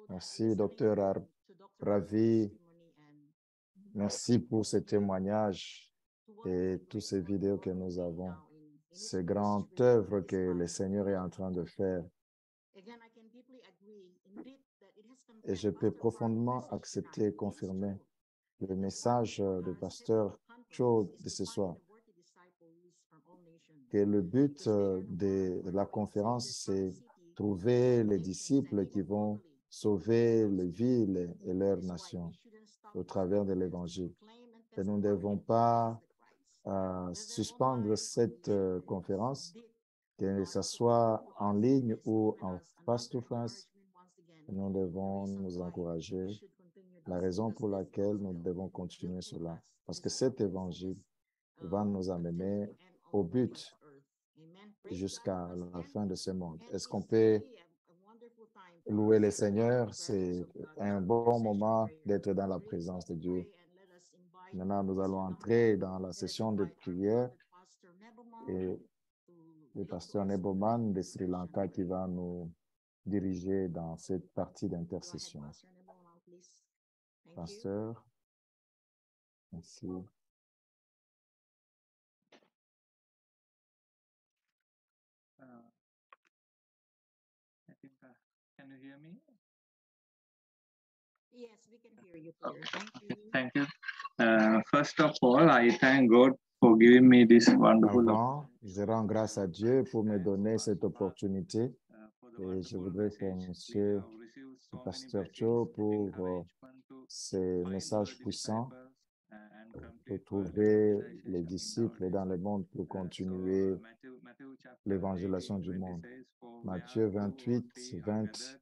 Merci, Dr. Ravi. Merci pour ce témoignage et toutes ces vidéos que nous avons. Ces grandes œuvres que le Seigneur est en train de faire. Et je peux profondément accepter et confirmer le message du pasteur Cho de ce soir. Que le but de la conférence, c'est trouver les disciples qui vont sauver les villes et leurs nations au travers de l'Évangile. Et nous ne devons pas suspendre cette conférence, que ce soit en ligne ou en face-to-face. Nous devons nous encourager. La raison pour laquelle nous devons continuer cela, parce que cet évangile va nous amener au but jusqu'à la fin de ce monde. Est-ce qu'on peut louer le Seigneur? C'est un bon moment d'être dans la présence de Dieu. Maintenant, nous allons entrer dans la session de prière et le pasteur Neboman de Sri Lanka qui va nous diriger dans cette partie d'intercession. Pasteur, merci. I think, can you hear me? Yes, we can hear you clear. Thank you. Thank you. First of all, I thank God for giving me this wonderful Avant, je rends grâce à Dieu pour me donner cette opportunité et je voudrais remercier le pasteur Cho pour ces messages puissants pour trouver les disciples dans le monde pour continuer l'évangélisation du monde. Matthieu 28, 20.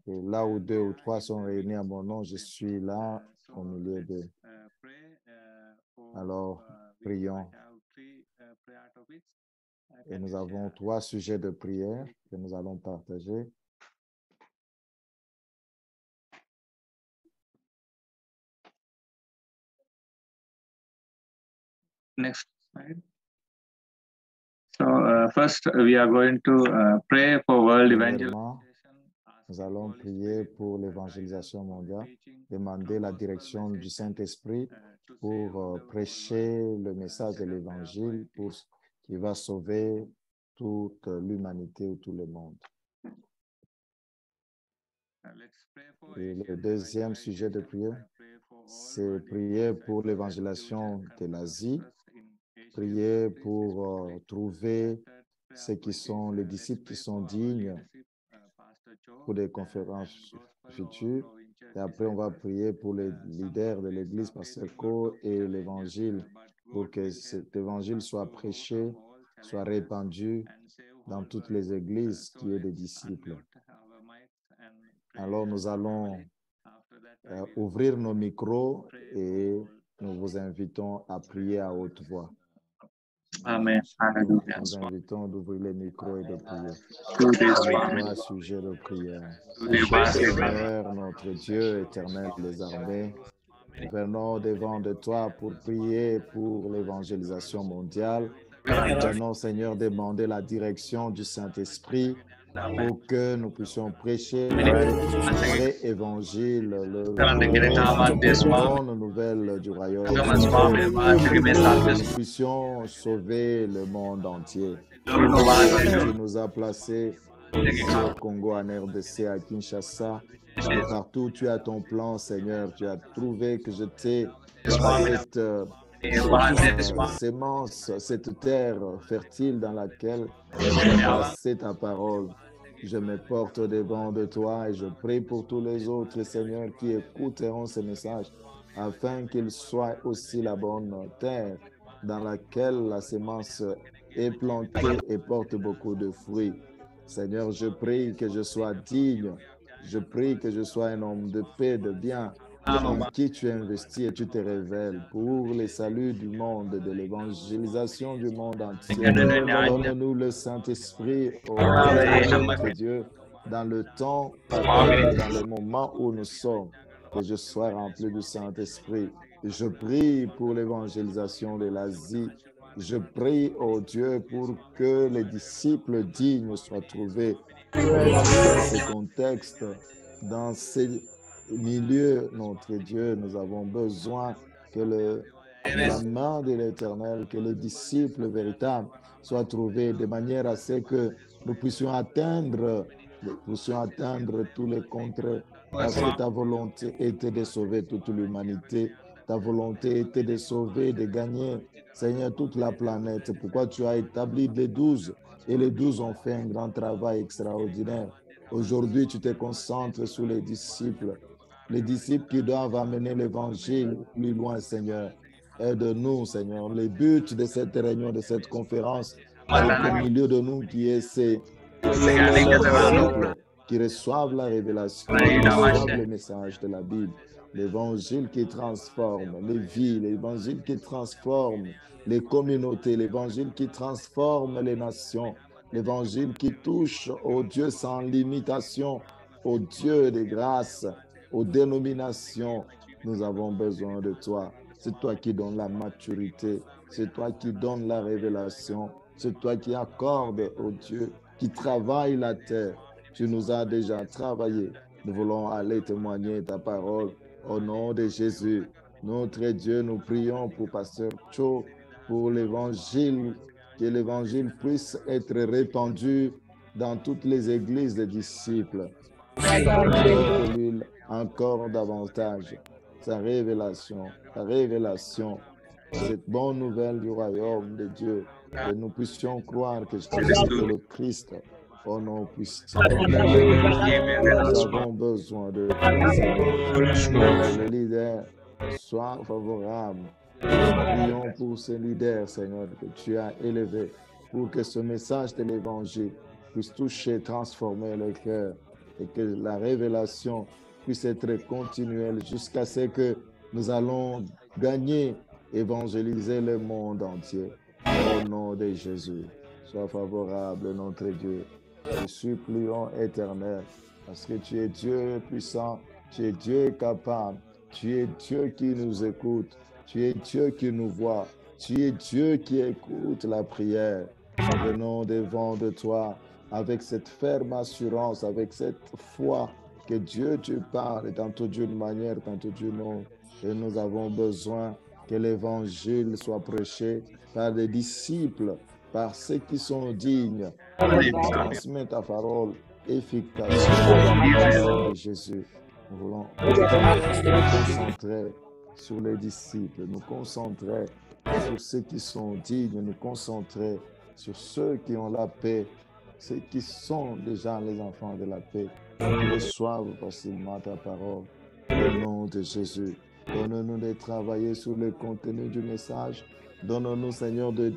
Et là où 2 ou 3 sont réunis à mon nom, je suis là au milieu d'eux. Alors, prions. Et nous avons 3 sujets de prière que nous allons partager. Next slide. So first we are going to pray for world evangelisation. Nous allons prier pour l'évangélisation mondiale, demander la direction du Saint-Esprit pour prêcher le message de l'Évangile qui va sauver toute l'humanité ou tout le monde. Et le deuxième sujet de prière, c'est prier pour l'évangélisation de l'Asie, prier pour trouver ceux qui sont les disciples qui sont dignes pour des conférences futures. Et après, on va prier pour les leaders de l'Église Pasteur et l'Évangile, pour que cet Évangile soit prêché, soit répandu dans toutes les églises qui aient des disciples. Alors, nous allons ouvrir nos micros et nous vous invitons à prier à haute voix. Amen. Hallelujah. Nous invitons d'ouvrir les micros et de prier. Trois sujets de prière. Seigneur, notre Dieu éternel des armées, nous venons devant de toi pour prier pour l'évangélisation mondiale. Nous venons, Seigneur, demander la direction du Saint-Esprit pour que nous puissions prêcher le vrai évangile, le bonne nouvelle du royaume. Que nous puissions sauver le monde entier. Tu nous as placés au Congo, en RDC, à Kinshasa. Partout, tu as ton plan, Seigneur. Tu as trouvé que j'étais cette sémence, cette terre fertile dans laquelle tu as placé ta parole. Je me porte devant de toi et je prie pour tous les autres, Seigneur, qui écouteront ce message, afin qu'ils soient aussi la bonne terre dans laquelle la sémence est plantée et porte beaucoup de fruits. Seigneur, je prie que je sois digne. Je prie que je sois un homme de paix, de bien, en qui tu investis et tu te révèles pour le salut du monde, de l'évangélisation du monde entier. Donne-nous le Saint-Esprit, ô notre Dieu, dans le temps, dans le moment où nous sommes, que je sois rempli du Saint-Esprit. Je prie pour l'évangélisation de l'Asie. Je prie, ô Dieu, pour que les disciples dignes soient trouvés dans ces contextes, dans ces milieux. Notre Dieu, nous avons besoin que la main de l'Éternel, que les disciples véritables soient trouvés de manière à ce que nous puissions atteindre tous les contrées, parce que ta volonté était de sauver toute l'humanité. Ta volonté était de sauver, de gagner, Seigneur, toute la planète. C'est pourquoi tu as établi les 12 et les 12 ont fait un grand travail extraordinaire. Aujourd'hui, tu te concentres sur les disciples qui doivent amener l'évangile plus loin, Seigneur. Aide-nous, Seigneur. Le but de cette réunion, de cette conférence, c'est qu'au milieu de nous, qui est ces disciples qui reçoivent la révélation, qui reçoivent le message de la Bible. L'évangile qui transforme les vies, l'évangile qui transforme les communautés, l'évangile qui transforme les nations, l'évangile qui touche au Dieu sans limitation, au Dieu de grâce, aux dénominations. Nous avons besoin de toi. C'est toi qui donnes la maturité, c'est toi qui donnes la révélation, c'est toi qui accordes au Dieu qui travaille la terre. Tu nous as déjà travaillé. Nous voulons aller témoigner ta parole. Au nom de Jésus, notre Dieu, nous prions pour Pasteur Cho, pour l'évangile, que l'évangile puisse être répandu dans toutes les églises des disciples. Encore davantage sa révélation, cette bonne nouvelle du royaume de Dieu, que nous puissions croire que Jésus est le Christ. Au nom puissant, nous avons besoin de que les leaders soient favorables. Prions pour ces leaders, Seigneur, que tu as élevés, pour que ce message de l'évangile puisse toucher, transformer le cœur, et que la révélation puisse être continuelle jusqu'à ce que nous allons gagner, évangéliser le monde entier. Au nom de Jésus, sois favorable, notre Dieu. Nous supplions, Éternel, parce que tu es Dieu puissant, tu es Dieu capable, tu es Dieu qui nous écoute, tu es Dieu qui nous voit, tu es Dieu qui écoute la prière. Nous venons devant de toi avec cette ferme assurance, avec cette foi que Dieu, tu parles, tantôt d'une manière, tantôt d'une autre. Et nous avons besoin que l'évangile soit prêché par des disciples, par ceux qui sont dignes, qui transmettent ta parole efficace. Au nom de Jésus, nous voulons nous concentrer sur les disciples, nous concentrer sur ceux qui sont dignes, nous concentrer sur ceux qui ont la paix, ceux qui sont déjà les enfants de la paix, qui reçoivent facilement ta parole. Au nom de Jésus, donne-nous de travailler sur le contenu du message. Donne-nous, Seigneur, de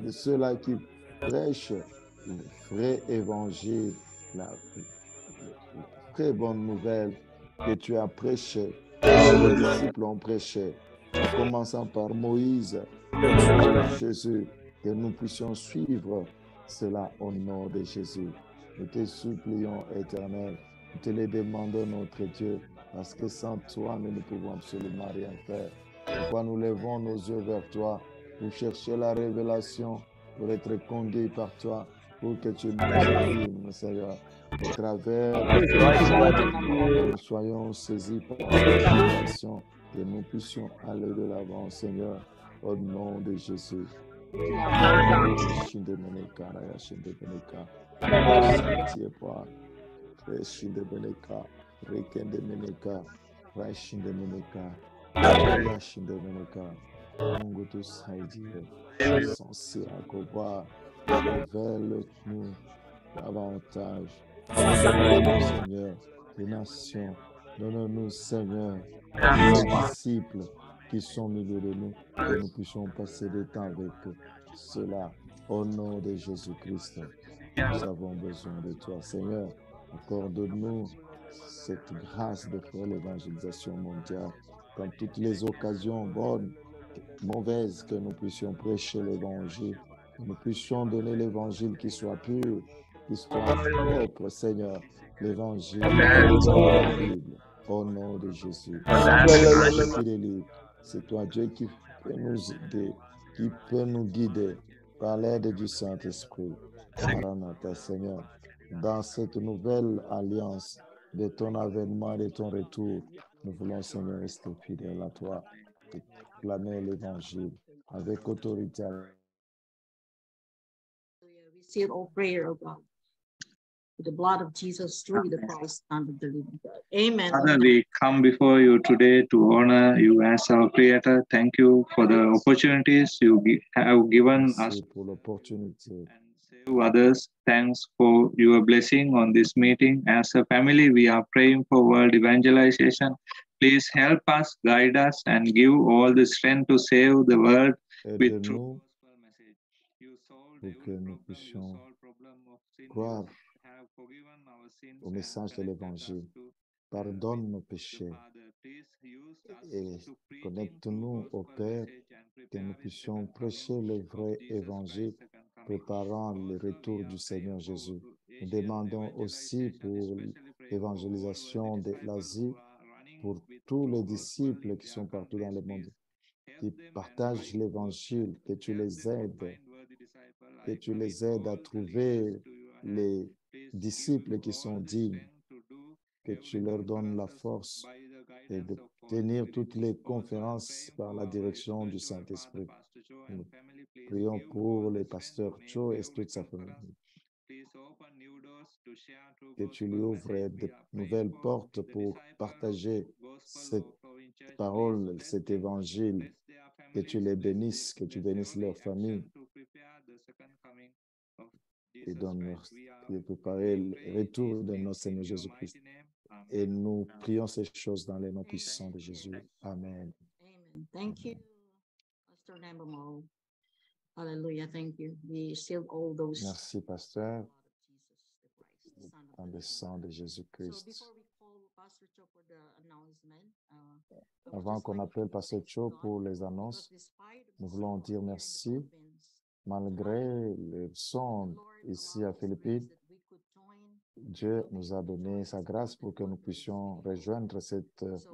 ceux-là qui prêchent le vrai évangile, la très bonne nouvelle que tu as prêchée, que les disciples ont prêché, en commençant par Moïse, Jésus, que nous puissions suivre cela au nom de Jésus. Nous te supplions, Éternel, nous te le demandons, notre Dieu, parce que sans toi, nous ne pouvons absolument rien faire. Pourquoi nous levons nos yeux vers toi pour chercher la révélation, pour être conduits par toi, pour que tu nous exprimes, Seigneur, au travers que nous soyons saisis par la révélation, que nous puissions aller de l'avant, Seigneur, au nom de Jésus. Yashindemenuka, Mungu tusaidie, censé accomplir révèle-nous davantage. Donne-nous, Seigneur, des nations. Donne-nous, Seigneur, des disciples qui sont au milieu de nous, que nous puissions passer du temps avec cela. Au nom de Jésus-Christ, nous avons besoin de toi, Seigneur. Accorde-nous cette grâce de faire l'évangélisation mondiale dans toutes les occasions bonnes, mauvaises, que nous puissions prêcher l'évangile, que nous puissions donner l'évangile qui soit pur, qui soit propre, Seigneur, l'évangile de la Bible. Au nom de Jésus, c'est toi qui délivre, c'est toi Dieu qui peut nous aider, qui peut nous guider par l'aide du Saint-Esprit. Maranatha, Seigneur, dans cette nouvelle alliance de ton avènement et de ton retour, nous voulons, Seigneur, rester fidèles à toi et proclamer l'évangile avec autorité. We seal all prayer, oh God, with the blood of Jesus through the Christ, Son of the living God. Amen. Father, we come before you today to honor you as our Creator. Thank you for the opportunities you have given us Merci pour l'opportunité. and save others. Thanks for your blessing on this meeting. As a family, we are praying for world evangelization. Please help us, guide us, and give all the strength to save the world with true Aide-nous gospel message. You solved pour every que nous problem. You puissions solved problem of sin. croire You have forgiven our sins au and message de connected us l'Évangile. to Pardonne nos the péchés Father. Please use us et to preach in true connecte-nous au gospel Père, message and que prepare nous the puissions second coming prêcher le of vrai Jesus évangile, Christ, second coming. préparant le Also, we retour are du praying Seigneur for Jésus. Nous Asian demandons aussi evangelization, pour especially praying for all l'évangélisation worthy de disciples l'Asie, who are running pour with tous les true gospel disciples in qui their sont partout dans countries. le monde, Please qui help them and partagent find l'évangile, que tu help les them to aides, find worthy disciples. que I tu commit les aides à all the leaders trouver to your hands. les Please disciples give qui all sont the dignes, strength to do que tu every leur donnes la conferences force by the et guidance de of Holy tenir Spirit. toutes les Also, I'm conférences praying par for la our direction du spiritual father, Saint-Esprit. Pastor Joe and Nous family. Please prions give pour all le the strength to pasteur make Cho et every toute sa conference. famille. Please open new doors to share true Que tu lui gospel ouvres message. de We are praying nouvelles for portes the pour disciple partager gospel cette overflowing church. Please parole, bless cet them, évangile. bless their Que tu families, les bless bénisses, que tu bless bénisses every leur famille action to prepare the second coming of et Jesus donne-leur Christ. de préparer le Pray retour de these notre things in Seigneur your Jésus-Christ. mighty name. Et Amen. nous prions ces choses dans les noms puissants de Jésus. Amen. Amen. Thank you, Pastor Nambamo. Hallelujah. Thank you. We seal all those Merci, pasteur, blood of Jesus, the Christ, the Son of dans the le living sang de God. So Jésus-Christ. before we call Pastor Cho for the announcement, I would Avant just qu'on like appelle to Pasteur thank Cho God pour les because annonces, despite of nous the voulons storm dire here in the merci Philippines, malgré le the son Lord ici allowed à His Philippines. grace that we could join Dieu the nous a video donné sa grâce pour que nous puissions rejoindre cette So I would like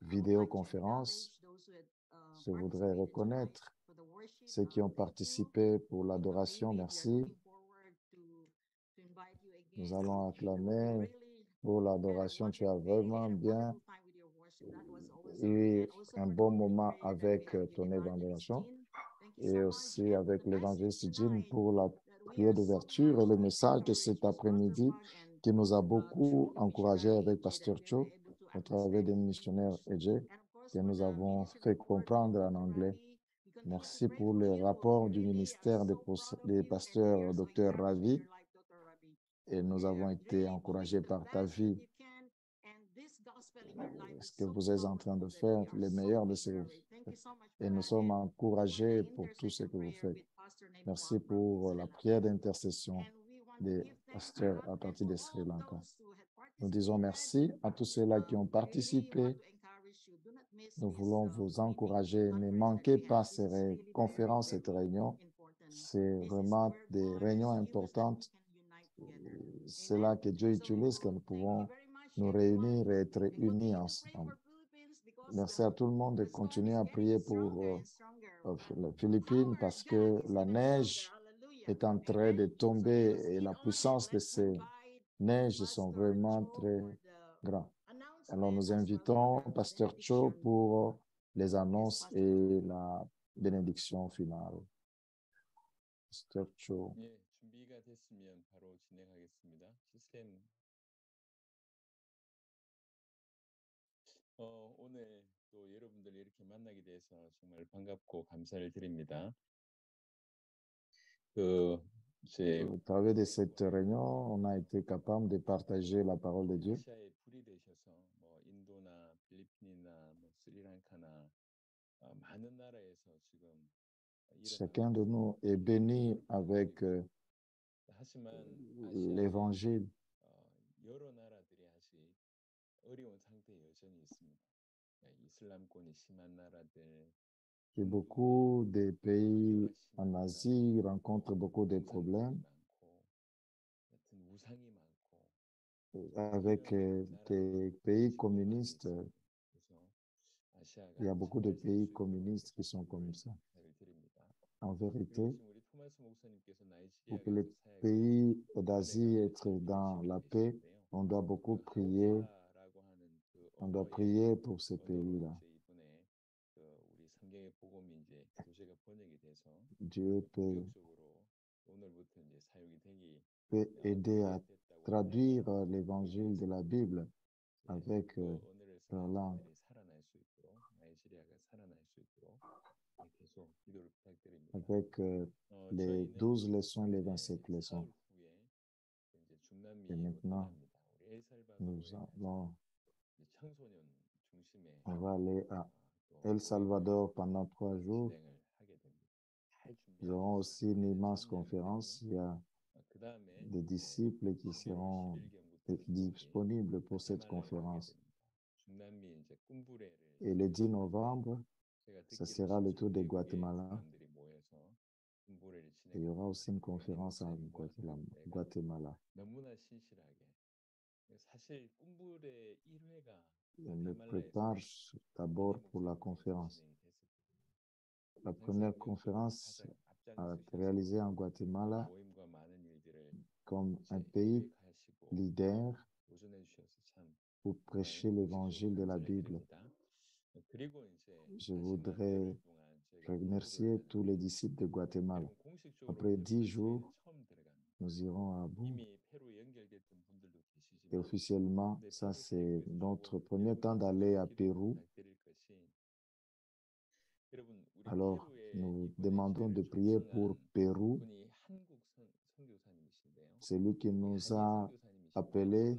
to vidéoconférence. acknowledge those who had Je voudrais participated reconnaître tonight for the worship. ceux qui ont Thank you. participé pour We l'adoration. are Merci. looking forward to invite you again. Nous allons You acclamer really pour had a l'adoration. Tu as wonderful day vraiment and a bien wonderful time with your worship. That was awesome. eu And also un for the bon opening moment prayer that we avec had with ton Evangelist évangelisation Jean. Thank you et so much. aussi And for avec the message l'évangéliste Jean tonight pour la that we prière are so d'ouverture et le much message de encouraged cet with Pastor après-midi Hug and qui nous a beaucoup through encouragés missionary avec AJ Pasteur that they Cho were able to au travers understand des in missionnaires English. EJ And of course que for nous the avons ministry fait report of comprendre en Dr. anglais. Ravi, we continue to Merci pray pour for le you. rapport We du really are ministère so proud of des you and we pasteurs are so Dr. encouraged with Ravi your life, Dr. Ravi. et nous avons We're été really encouragés doing the par ta best that vie. you can, and this gospel in your life Ce is que so vous êtes en train powerful de that faire, we are le so meilleur de ce que vous encouraged. Thank you faites. so much for Et nous that. sommes And for encouragés the pour tout ce intercession que vous prayer faites. with Pastor Merci Nebama from pour Sri la Lanka. prière d'intercession And we want to des give thanks to pasteurs God à and partir for de Sri all Lanka. those who had Nous disons participated. merci à tous ceux-là qui ont We really want participé. to encourage you. Do not miss Nous this voulons vous coming meeting, encourager. Ne conference that manquez we have. pas This ces is really very, conférences, cette very réunion. important. C'est This is vraiment where des God réunions has used that we importantes. can unite together. C'est Amen. là que Dieu utilise que nous Thank you pouvons very much, nous everyone. réunir et être And unis continue to pray ensemble. for Philippines because Merci à tout le monde de the storm continuer is à getting prier stronger pour and stronger. les The Philippines power parce of que God is la getting neige stronger. Hallelujah. est en train Amen. de So tomber just et in la order, puissance de let's ces invite neiges sont Pastor vraiment Cho très for the grands. Alors announcement nous as well for invitons the Pasteur Cho benediction. pour les annonces Pastor Cho. et la bénédiction finale. Pasteur Cho. 예, 준비가 됐으면 바로 진행하겠습니다. 시스템 오늘 또 여러분들 이렇게 만나게 돼서 정말 반갑고 감사를 드립니다. Au travers de cette réunion, on a été capable de partager la parole de Dieu. 아시아에 불이 되셔서 뭐 인도나 필리핀이나 뭐 스리랑카나 많은 나라에서 지금 Chacun de nous est béni avec 하지만 l'évangile. 여러 나라들이 아직 어려운 상태에 여전히 있습니다. 이슬람권이 심한 나라들, Et beaucoup de pays en Asie rencontrent beaucoup de problèmes 많고, 우상이 많고, avec des pays communistes. Il y a beaucoup de pays communistes qui sont comme ça. En vérité, pour que les pays d'Asie être dans la paix, on doit beaucoup prier. On doit prier pour ces pays-là. Dieu peut aider à traduire l'évangile de la Bible avec leur langue. Avec les 12 leçons, les 27 leçons. Et maintenant, on va aller à El Salvador pendant 3 jours. Nous aurons aussi une immense conférence. Il y a des disciples qui seront disponibles pour cette conférence. Et le 10 novembre, ce sera le tour de Guatemala. Et il y aura aussi une conférence en Guatemala. Je me prépare d'abord pour la conférence. La première conférence a été réalisée en Guatemala comme un pays leader pour prêcher l'évangile de la Bible. Je voudrais remercier tous les disciples de Guatemala. Après 10 jours, nous irons à bout. Et officiellement, ça c'est notre premier temps d'aller à Pérou. Alors, nous demandons de prier pour Pérou. Celui qui nous a appelés,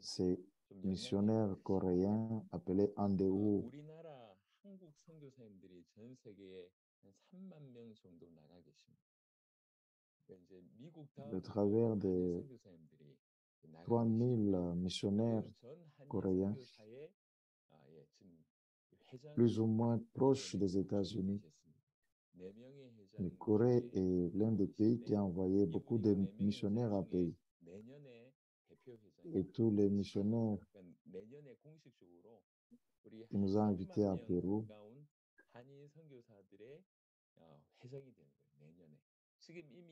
c'est missionnaire coréen appelé Andeu. De travers de 3000 missionnaires coréens, plus ou moins proches des États-Unis. La Corée est l'un des pays qui a envoyé beaucoup de missionnaires à pays. Et tous les missionnaires qui nous ont invités à Pérou,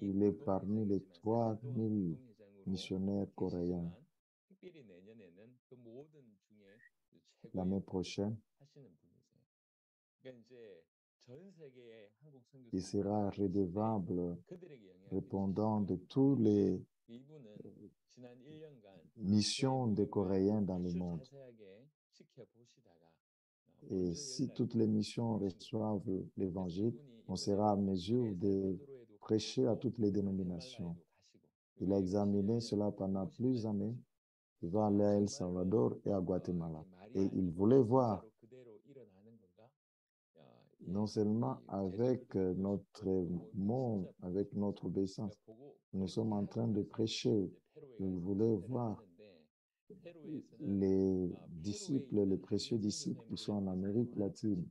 il est parmi les 3000 missionnaires coréens. L'année prochaine, il sera redevable, répondant de toutes les missions des Coréens dans le monde. Et si toutes les missions reçoivent l'Évangile, on sera en mesure de prêcher à toutes les dénominations. Il a examiné cela pendant plusieurs années. Il va aller à El Salvador et à Guatemala. Et il voulait voir, non seulement avec notre monde, avec notre obéissance, nous sommes en train de prêcher. Il voulait voir les disciples, les précieux disciples qui sont en Amérique latine.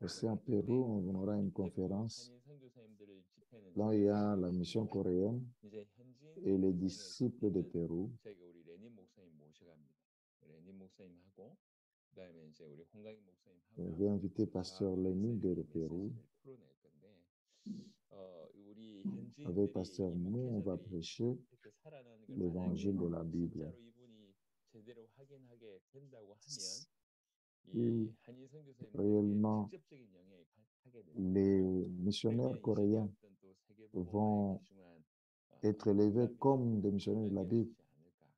Aussi à Pérou, on aura une conférence. Là, il y a la mission coréenne et les disciples de Pérou. Je vais inviter Pasteur Lenny de Pérou. Avec Pasteur Mou, on va prêcher l'évangile de la Bible. Si réellement les missionnaires coréens vont être élevés comme des missionnaires de la Bible,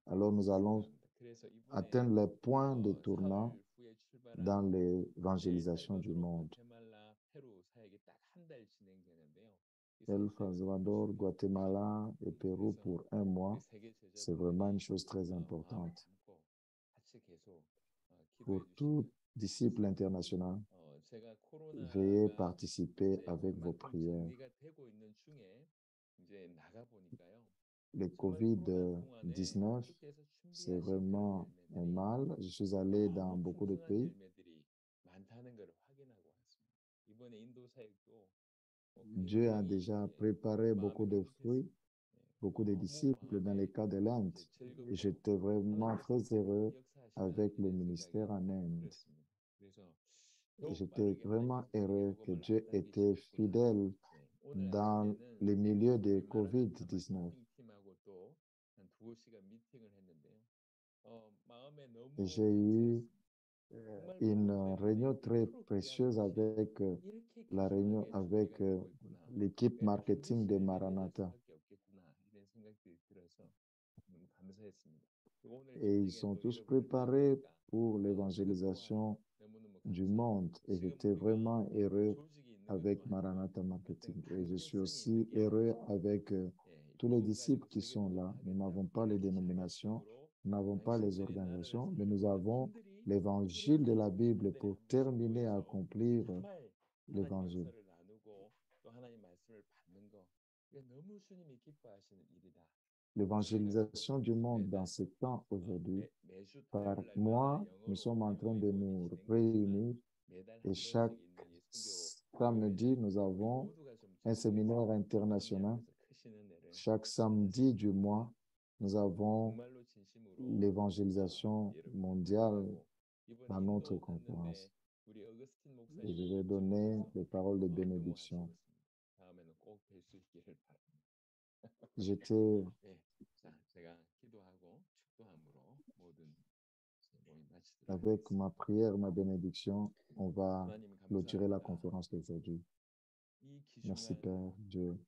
alors nous allons atteindre les points de tournant dans l'évangélisation du monde. El Salvador, Guatemala et Pérou pour 1 mois, c'est vraiment une chose très importante. Pour tout disciple international, veuillez participer avec vos prières. Le COVID-19, c'est vraiment un mal. Je suis allé dans beaucoup de pays. Dieu a déjà préparé beaucoup de fruits, beaucoup de disciples dans le cas de l'Inde. J'étais vraiment très heureux avec le ministère en Inde. J'étais vraiment heureux que Dieu était fidèle dans le milieu de COVID-19. J'ai eu une réunion très précieuse avec la réunion avec l'équipe marketing de Maranatha. Et ils sont tous préparés pour l'évangélisation du monde. Et j'étais vraiment heureux avec Maranatha Marketing. Et je suis aussi heureux avec tous les disciples qui sont là. Nous n'avons pas les dénominations, nous n'avons pas les organisations, mais nous avons l'évangile de la Bible pour terminer à accomplir l'évangile. L'évangélisation du monde dans ce temps aujourd'hui, par mois, nous sommes en train de nous réunir et chaque samedi, nous avons un séminaire international. Chaque samedi du mois, nous avons l'évangélisation mondiale dans notre conférence. Et je vais donner les paroles de bénédiction. J'étais avec ma prière, ma bénédiction, on va clôturer la conférence d'aujourd'hui. Merci Père Dieu.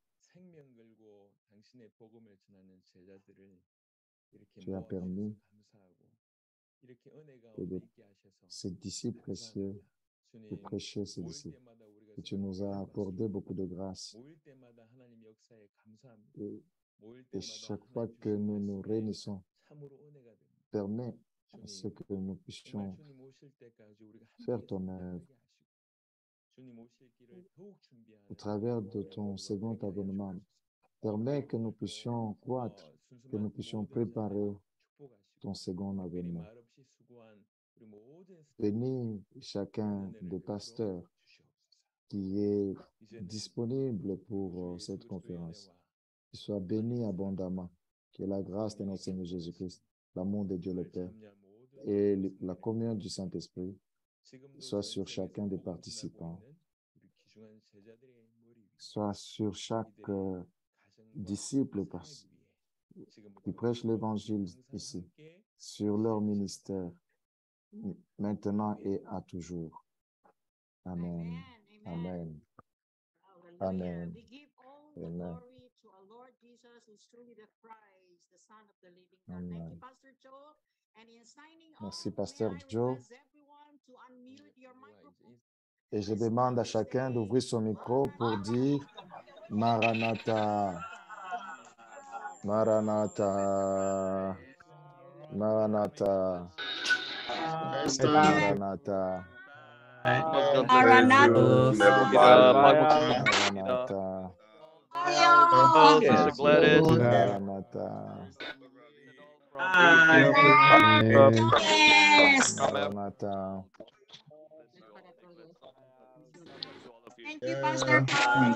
Tu as permis que ces disciples précieux de prêcher ces disciples. Et tu nous as accordé beaucoup de grâce. Et chaque fois que nous nous réunissons, permets à ce que nous puissions faire ton œuvre. Au travers de ton second avènement, permets que nous puissions croître, que nous puissions préparer ton second avènement. Bénis chacun des pasteurs qui est disponible pour cette conférence. Qu'il soit béni abondamment. Que la grâce de notre Seigneur Jésus-Christ, l'amour de Dieu le Père et la communion du Saint-Esprit soit sur chacun des participants. Soit sur chaque disciple qui prêche l'évangile ici, sur leur ministère, maintenant et à toujours. Amen. Amen. Amen. Amen. Amen. Merci, Pasteur Joe. Et je demande à chacun d'ouvrir son micro pour dire Maranatha. Maranatha. Maranatha. Maranatha. Maranatha. Maranatha. Maranatha. Thank you, Pastor Paul.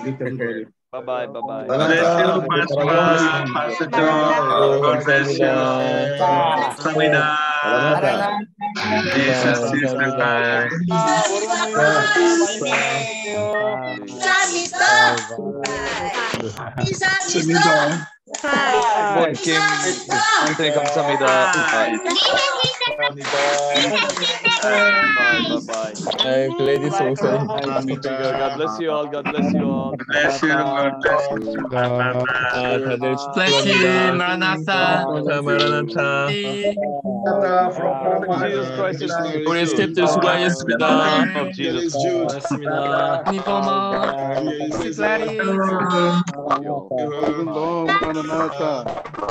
Bye-bye. Bye-bye. Pastor Joe. God bless you. 감사합니다. Jesus is the best. Kim, 감사합니다. Bye. I play this also. God bless you all. God bless you all. Bless you. 다들 Bless you. Maranatha. 마라나타. Jesus Christ is Lord. 우리 스태프들 수고하셨습니다. Of Jesus. 고맙습니다. 니퍼마. Gladys.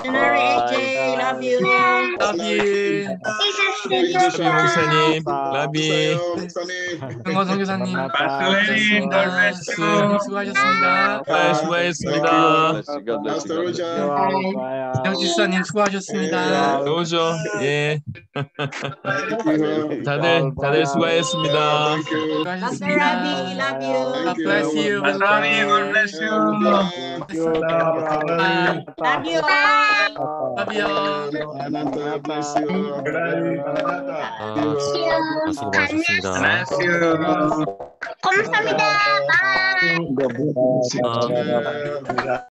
Missionary AJ, love you. 라비. 라비 목사님. 라비. 강원 선교사님. God 수고하셨습니다. 네, 수고하셨습니다. God bless you. God bless you. 영 집사님 수고하셨습니다. 좋으죠? 예. 다들 수고하셨습니다. Pastor Ravi, love you. God bless you. We love you. bless you. Love you all. Love you. 수고 많으셨습니다. Bless you. 감사합니다. 바이. 아,